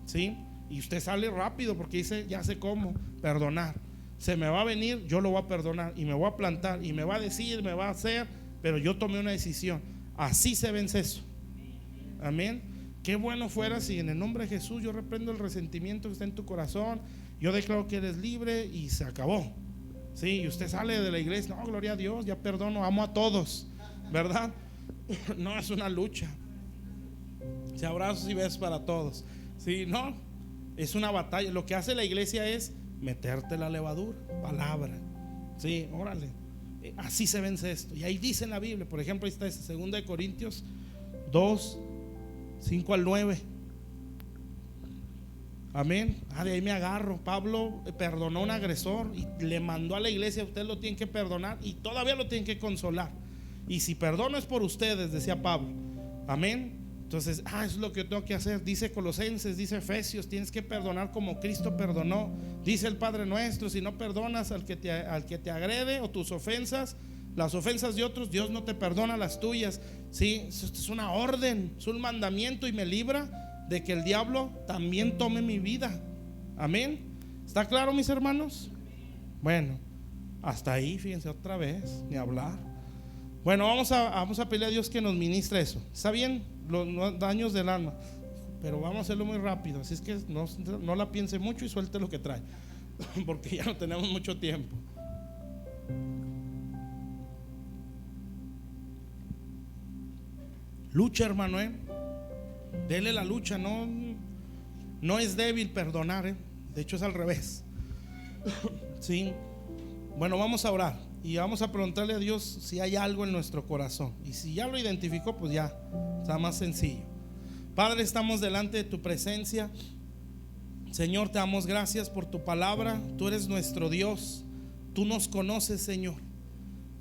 sí, y usted sale rápido porque dice, ya sé cómo perdonar. Se me va a venir, yo lo voy a perdonar y me voy a plantar y me va a decir, me va a hacer, pero yo tomé una decisión. Así se vence eso. Amén. Qué bueno fuera si en el nombre de Jesús yo reprendo el resentimiento que está en tu corazón, yo declaro que eres libre y se acabó. Sí, y usted sale de la iglesia, no, gloria a Dios, ya perdono, amo a todos, ¿verdad? No, es una lucha. Si abrazos y besos para todos. Sí, no, es una batalla. Lo que hace la iglesia es meterte la levadura, palabra. Sí, órale. Así se vence esto. Y ahí dice en la Biblia, por ejemplo, ahí está ese 2 de Corintios 2, 5 al 9. Amén. De ahí me agarro. Pablo perdonó a un agresor y le mandó a la iglesia, ustedes lo tienen que perdonar y todavía lo tienen que consolar. Y si perdono es por ustedes, decía Pablo. Amén. Entonces, es lo que tengo que hacer. Dice Colosenses, dice Efesios, tienes que perdonar como Cristo perdonó. Dice el Padre Nuestro, si no perdonas al que te agrede o tus ofensas, las ofensas de otros, Dios no te perdona las tuyas. Sí, esto es una orden, es un mandamiento y me libra de que el diablo también tome mi vida. Amén. ¿Está claro, mis hermanos? Bueno, hasta ahí, fíjense otra vez, ni hablar. Bueno, vamos a pedirle a Dios que nos ministre eso. ¿Está bien? Los daños del alma, pero vamos a hacerlo muy rápido. Así es que no la piense mucho y suelte lo que trae, porque ya no tenemos mucho tiempo. Lucha, hermano, dele la lucha. No es débil perdonar, de hecho es al revés. Sí. Bueno, vamos a orar y vamos a preguntarle a Dios si hay algo en nuestro corazón, y si ya lo identificó, pues ya está más sencillo. Padre, estamos delante de tu presencia. Señor, te damos gracias por tu palabra. Tú eres nuestro Dios, tú nos conoces, Señor,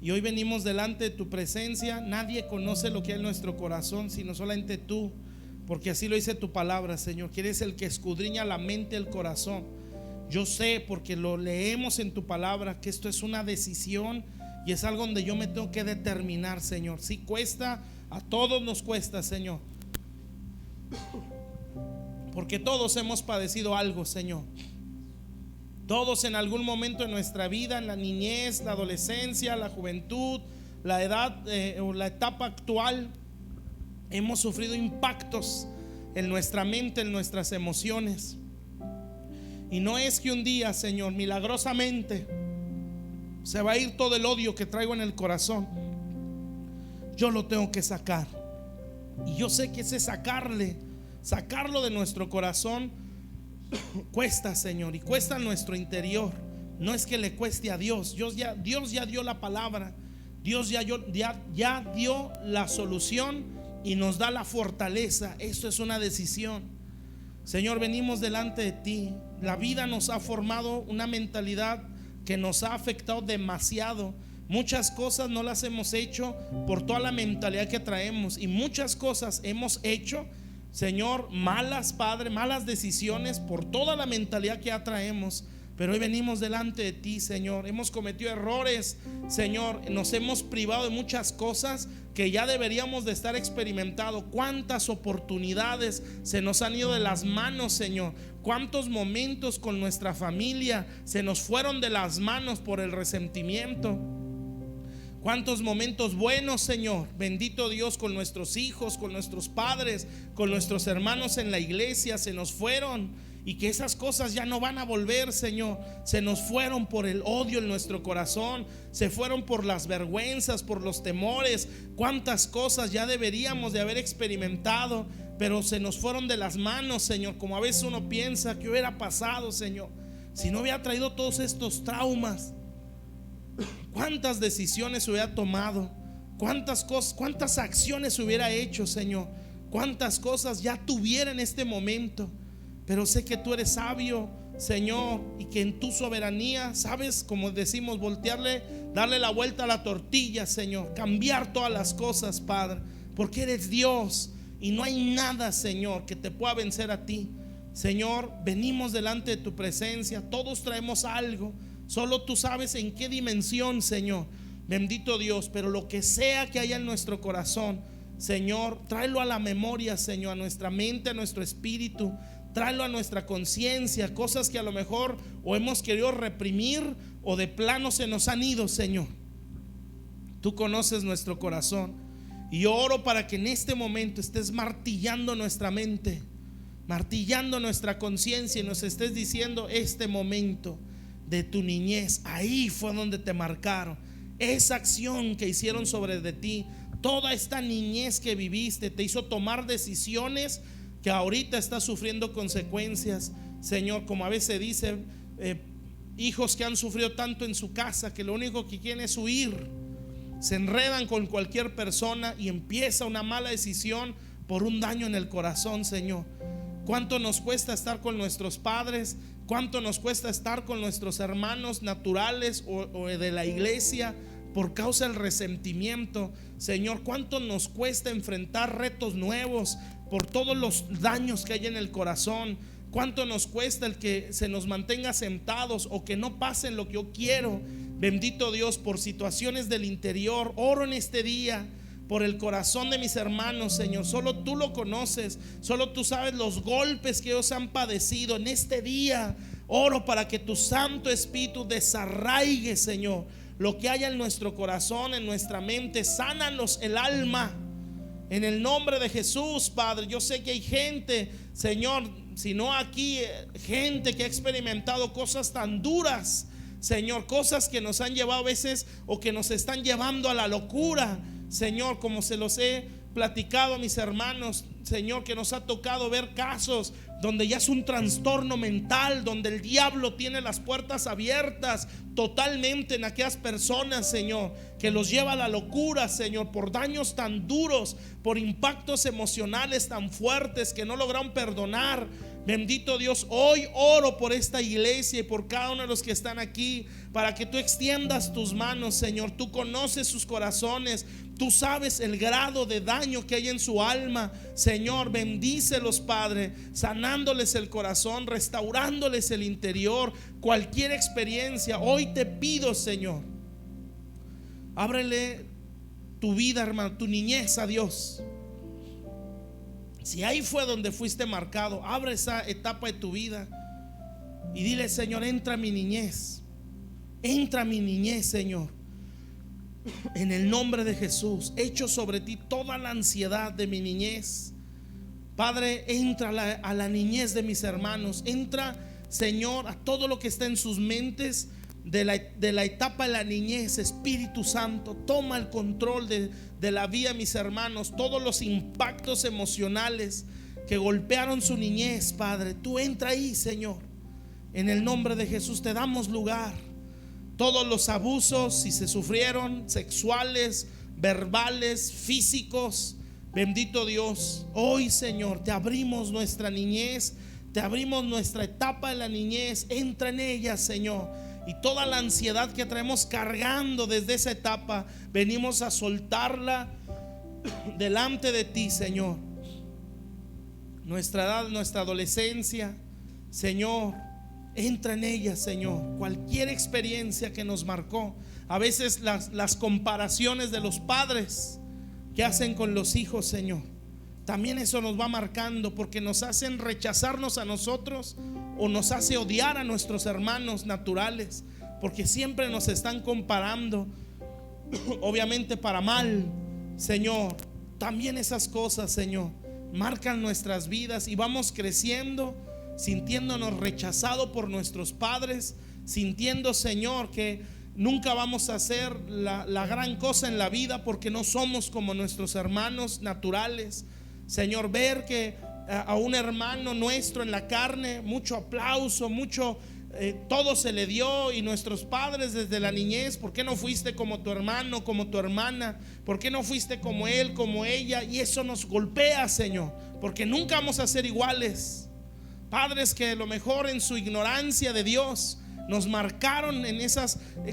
y hoy venimos delante de tu presencia. Nadie conoce lo que hay en nuestro corazón sino solamente tú, porque así lo dice tu palabra, Señor, que eres el que escudriña la mente y el corazón. Yo sé, porque lo leemos en tu palabra, que esto es una decisión y es algo donde yo me tengo que determinar, Señor. Si cuesta, a todos nos cuesta, Señor, porque todos hemos padecido algo, Señor. Todos en algún momento de nuestra vida, en la niñez, la adolescencia, la juventud, la edad o la etapa actual, hemos sufrido impactos en nuestra mente, en nuestras emociones. Y no es que un día, Señor, milagrosamente se va a ir todo el odio que traigo en el corazón. Yo lo tengo que sacar. Y yo sé que ese sacarlo de nuestro corazón cuesta, Señor, y cuesta en nuestro interior. No es que le cueste a Dios. Dios ya dio la palabra. Dios ya dio la solución y nos da la fortaleza. Esto es una decisión. Señor, venimos delante de ti. La vida nos ha formado una mentalidad que nos ha afectado demasiado. Muchas cosas no las hemos hecho por toda la mentalidad que traemos, y muchas cosas hemos hecho, Señor, malas, Padre, malas decisiones por toda la mentalidad que ya traemos. Pero hoy venimos delante de ti, Señor. Hemos cometido errores, Señor. Nos hemos privado de muchas cosas que ya deberíamos de estar experimentando. Cuántas oportunidades se nos han ido de las manos, Señor. Cuántos momentos con nuestra familia se nos fueron de las manos por el resentimiento. Cuántos momentos buenos, Señor, bendito Dios, con nuestros hijos, con nuestros padres, con nuestros hermanos en la iglesia se nos fueron. Y que esas cosas ya no van a volver, Señor. Se nos fueron por el odio en nuestro corazón, se fueron por las vergüenzas, por los temores. Cuántas cosas ya deberíamos de haber experimentado, pero se nos fueron de las manos, Señor. Como a veces uno piensa, ¿qué hubiera pasado, Señor, si no hubiera traído todos estos traumas? Cuántas decisiones hubiera tomado, cuántas cosas, cuántas acciones hubiera hecho, Señor. Cuántas cosas ya tuviera en este momento. Pero sé que tú eres sabio, Señor, y que en tu soberanía sabes, como decimos, darle la vuelta a la tortilla, Señor, cambiar todas las cosas, Padre, porque eres Dios y no hay nada, Señor, que te pueda vencer a ti. Señor, venimos delante de tu presencia. Todos traemos algo, solo tú sabes en qué dimensión, Señor. Bendito Dios, pero lo que sea que haya en nuestro corazón, Señor, tráelo a la memoria, Señor, a nuestra mente, a nuestro espíritu. Tráelo a nuestra conciencia, cosas que a lo mejor o hemos querido reprimir o de plano se nos han ido, Señor. Tú conoces nuestro corazón, y yo oro para que en este momento estés martillando nuestra mente, martillando nuestra conciencia, y nos estés diciendo: este momento de tu niñez, ahí fue donde te marcaron, esa acción que hicieron sobre de ti, toda esta niñez que viviste te hizo tomar decisiones que ahorita estás sufriendo consecuencias, Señor. Como a veces dice, hijos que han sufrido tanto en su casa que lo único que quieren es huir, se enredan con cualquier persona y empieza una mala decisión por un daño en el corazón, Señor. ¿Cuánto nos cuesta estar con nuestros padres? ¿Cuánto nos cuesta estar con nuestros hermanos naturales o de la iglesia por causa del resentimiento, Señor? ¿Cuánto nos cuesta enfrentar retos nuevos por todos los daños que hay en el corazón? ¿Cuánto nos cuesta el que se nos mantenga sentados o que no pase lo que yo quiero? Bendito Dios, por situaciones del interior. Oro en este día por el corazón de mis hermanos, Señor. Solo tú lo conoces, solo tú sabes los golpes que ellos han padecido. En este día oro para que tu Santo Espíritu desarraigue, Señor, lo que haya en nuestro corazón, en nuestra mente. Sánanos el alma en el nombre de Jesús, Padre. Yo sé que hay gente, Señor, si no aquí, gente que ha experimentado cosas tan duras, Señor, cosas que nos han llevado a veces o que nos están llevando a la locura, Señor, como se los he platicado a mis hermanos, Señor, que nos ha tocado ver casos donde ya es un trastorno mental, donde el diablo tiene las puertas abiertas totalmente en aquellas personas, Señor, que los lleva a la locura, Señor, por daños tan duros, por impactos emocionales tan fuertes que no lograron perdonar. Bendito Dios, hoy oro por esta iglesia y por cada uno de los que están aquí, para que tú extiendas tus manos, Señor. Tú conoces sus corazones, tú sabes el grado de daño que hay en su alma, Señor. Bendícelos, Padre, sanándoles el corazón, restaurándoles el interior, cualquier experiencia. Hoy te pido, Señor, ábrele tu vida, hermano, tu niñez a Dios. Si ahí fue donde fuiste marcado, abre esa etapa de tu vida y dile: Señor, entra mi niñez, entra mi niñez, Señor. En el nombre de Jesús, echo sobre ti toda la ansiedad de mi niñez. Padre, entra a la niñez de mis hermanos. Entra, Señor, a todo lo que está en sus mentes de la etapa de la niñez. Espíritu Santo, toma el control de la vida de mis hermanos. Todos los impactos emocionales que golpearon su niñez, Padre, tú entra ahí, Señor. En el nombre de Jesús te damos lugar. Todos los abusos, si se sufrieron, sexuales, verbales, físicos, bendito Dios, hoy, Señor, te abrimos nuestra niñez, te abrimos nuestra etapa de la niñez. Entra en ella, Señor. Y toda la ansiedad que traemos cargando desde esa etapa, venimos a soltarla delante de ti, Señor. Nuestra edad, nuestra adolescencia, Señor, entra en ella, Señor. Cualquier experiencia que nos marcó, a veces las comparaciones de los padres que hacen con los hijos, Señor, también eso nos va marcando, porque nos hacen rechazarnos a nosotros o nos hace odiar a nuestros hermanos naturales, porque siempre nos están comparando, obviamente para mal, Señor. También esas cosas, Señor, marcan nuestras vidas y vamos creciendo sintiéndonos rechazados por nuestros padres, sintiendo, Señor, que nunca vamos a hacer la gran cosa en la vida porque no somos como nuestros hermanos naturales. Señor, ver que a un hermano nuestro en la carne, mucho aplauso, mucho todo se le dio, y nuestros padres desde la niñez: ¿por qué no fuiste como tu hermano, como tu hermana? ¿Por qué no fuiste como él, como ella? Y eso nos golpea, Señor, porque nunca vamos a ser iguales. Padres que a lo mejor en su ignorancia de Dios nos marcaron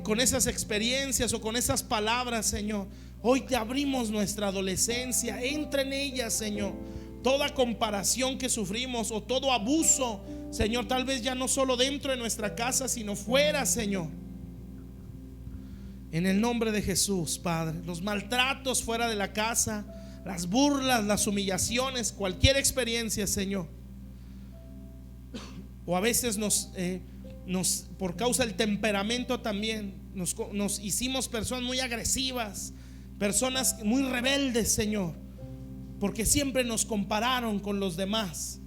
con esas experiencias o con esas palabras, Señor. Hoy te abrimos nuestra adolescencia, entra en ella, Señor. toda comparación que sufrimos o todo abuso, Señor, tal vez ya no solo dentro de nuestra casa, sino fuera, Señor. En el nombre de Jesús, Padre, los maltratos fuera de la casa, las burlas, las humillaciones, cualquier experiencia, Señor. O a veces por causa del temperamento también nos hicimos personas muy agresivas, personas muy rebeldes, Señor, porque siempre nos compararon con los demás,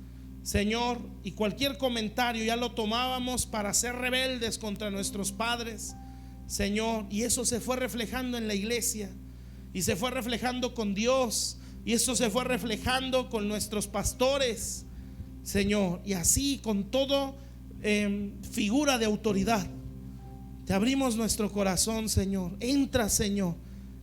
Señor, y cualquier comentario ya lo tomábamos para ser rebeldes contra nuestros padres, Señor, y eso se fue reflejando en la iglesia, y se fue reflejando con Dios, y eso se fue reflejando con nuestros pastores, Señor, y así con todo figura de autoridad. Te abrimos nuestro corazón, Señor. Entra, Señor,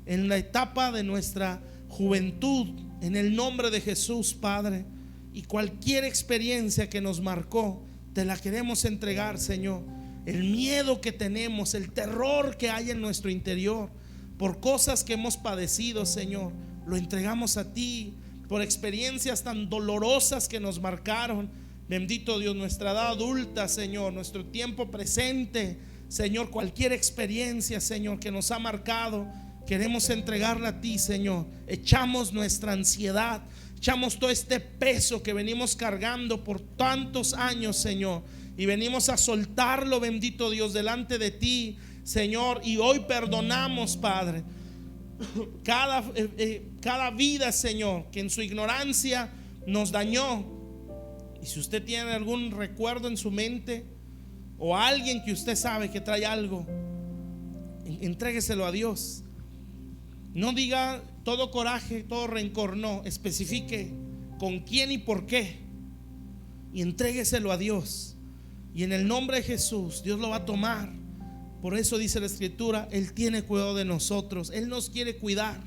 en la etapa de nuestra juventud, en el nombre de Jesús, Padre. Y cualquier experiencia que nos marcó, te la queremos entregar, Señor. El miedo que tenemos, el terror que hay en nuestro interior por cosas que hemos padecido, Señor, lo entregamos a ti. Por experiencias tan dolorosas que nos marcaron, bendito Dios, nuestra edad adulta, Señor, nuestro tiempo presente, Señor, cualquier experiencia, Señor, que nos ha marcado, queremos entregarla a ti, Señor. Echamos nuestra ansiedad, echamos todo este peso que venimos cargando por tantos años, Señor, y venimos a soltarlo, bendito Dios, delante de ti, Señor. Y hoy perdonamos, Padre, cada vida, Señor, que en su ignorancia nos dañó. Y si usted tiene algún recuerdo en su mente, o alguien que usted sabe que trae algo, entrégueselo a Dios. No diga todo coraje, todo rencor, no, especifique con quién y por qué, y entrégueselo a Dios. Y en el nombre de Jesús, Dios lo va a tomar. Por eso dice la Escritura, Él tiene cuidado de nosotros, Él nos quiere cuidar.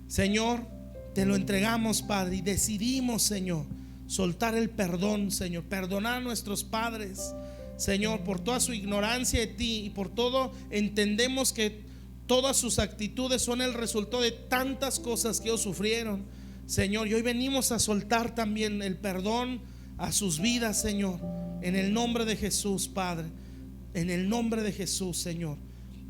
Señor, te lo entregamos, Padre, y decidimos, Señor, soltar el perdón, Señor, perdonar a nuestros padres, Señor, por toda su ignorancia de ti y por todo. Entendemos que todas sus actitudes son el resultado de tantas cosas que ellos sufrieron, Señor, y hoy venimos a soltar también el perdón a sus vidas, Señor, en el nombre de Jesús, Padre. En el nombre de Jesús, Señor.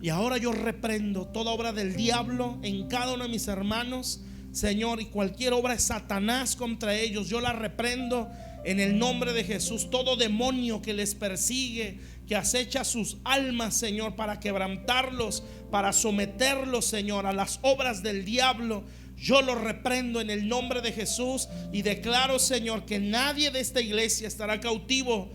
Y ahora yo reprendo toda obra del diablo en cada uno de mis hermanos, Señor, y cualquier obra de Satanás contra ellos, yo la reprendo en el nombre de Jesús. Todo demonio que les persigue, que acecha sus almas, Señor, para quebrantarlos, para someterlos, Señor, a las obras del diablo, yo lo reprendo en el nombre de Jesús. Y declaro, Señor, que nadie de esta iglesia estará cautivo.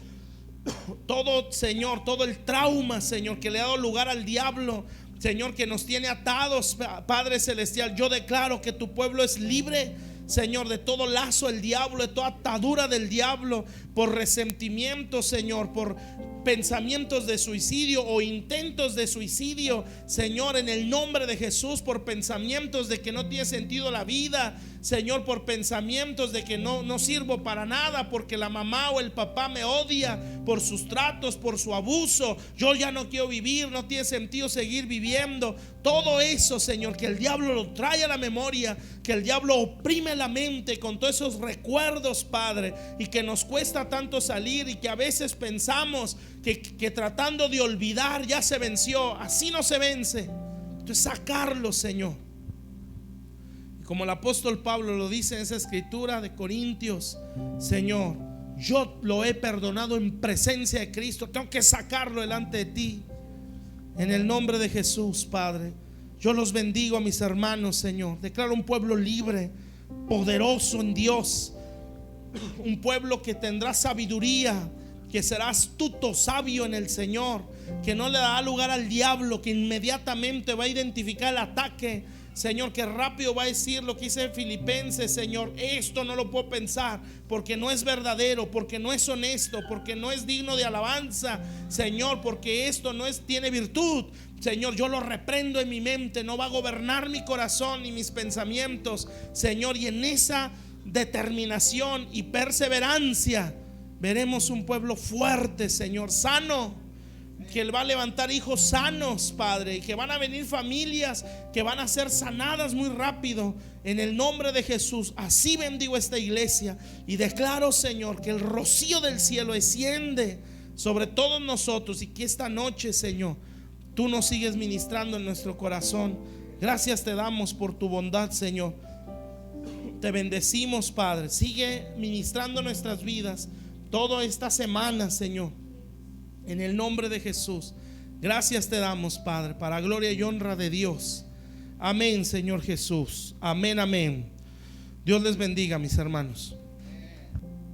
Todo, Señor, todo el trauma, Señor, que le ha dado lugar al diablo, Señor, que nos tiene atados, Padre Celestial, yo declaro que tu pueblo es libre, Señor, de todo lazo del diablo, de toda atadura del diablo, por resentimiento, Señor, por pensamientos de suicidio o intentos de suicidio, Señor, en el nombre de Jesús, por pensamientos de que no tiene sentido la vida, Señor, por pensamientos de que no sirvo para nada, porque la mamá o el papá me odia por sus tratos, por su abuso, yo ya no quiero vivir, no tiene sentido seguir viviendo. Todo eso, Señor, que el diablo lo trae a la memoria, que el diablo oprime la mente con todos esos recuerdos, Padre, y que nos cuesta tanto salir, y que a veces pensamos que tratando de olvidar ya se venció. Así no se vence. Entonces sacarlo, Señor. Como el apóstol Pablo lo dice en esa escritura de Corintios, Señor, yo lo he perdonado en presencia de Cristo, tengo que sacarlo delante de ti. En el nombre de Jesús, Padre, yo los bendigo a mis hermanos, Señor. Declaro un pueblo libre, poderoso en Dios, un pueblo que tendrá sabiduría, que será astuto, sabio en el Señor, que no le dará lugar al diablo, que inmediatamente va a identificar el ataque, Señor, que rápido va a decir lo que dice Filipenses, Señor, esto no lo puedo pensar porque no es verdadero, porque no es honesto, porque no es digno de alabanza, Señor, porque esto no tiene virtud. Señor, yo lo reprendo en mi mente, no va a gobernar mi corazón ni mis pensamientos, Señor, y en esa determinación y perseverancia veremos un pueblo fuerte, Señor, sano, que Él va a levantar hijos sanos, Padre, y que van a venir familias que van a ser sanadas muy rápido en el nombre de Jesús. Así bendigo esta iglesia y declaro, Señor, que el rocío del cielo desciende sobre todos nosotros y que esta noche, Señor, Tú nos sigues ministrando en nuestro corazón. Gracias te damos por tu bondad, Señor. Te bendecimos, Padre. Sigue ministrando nuestras vidas toda esta semana, Señor, en el nombre de Jesús. Gracias te damos, Padre, para gloria y honra de Dios. Amén, Señor Jesús. Amén, amén. Dios les bendiga, mis hermanos.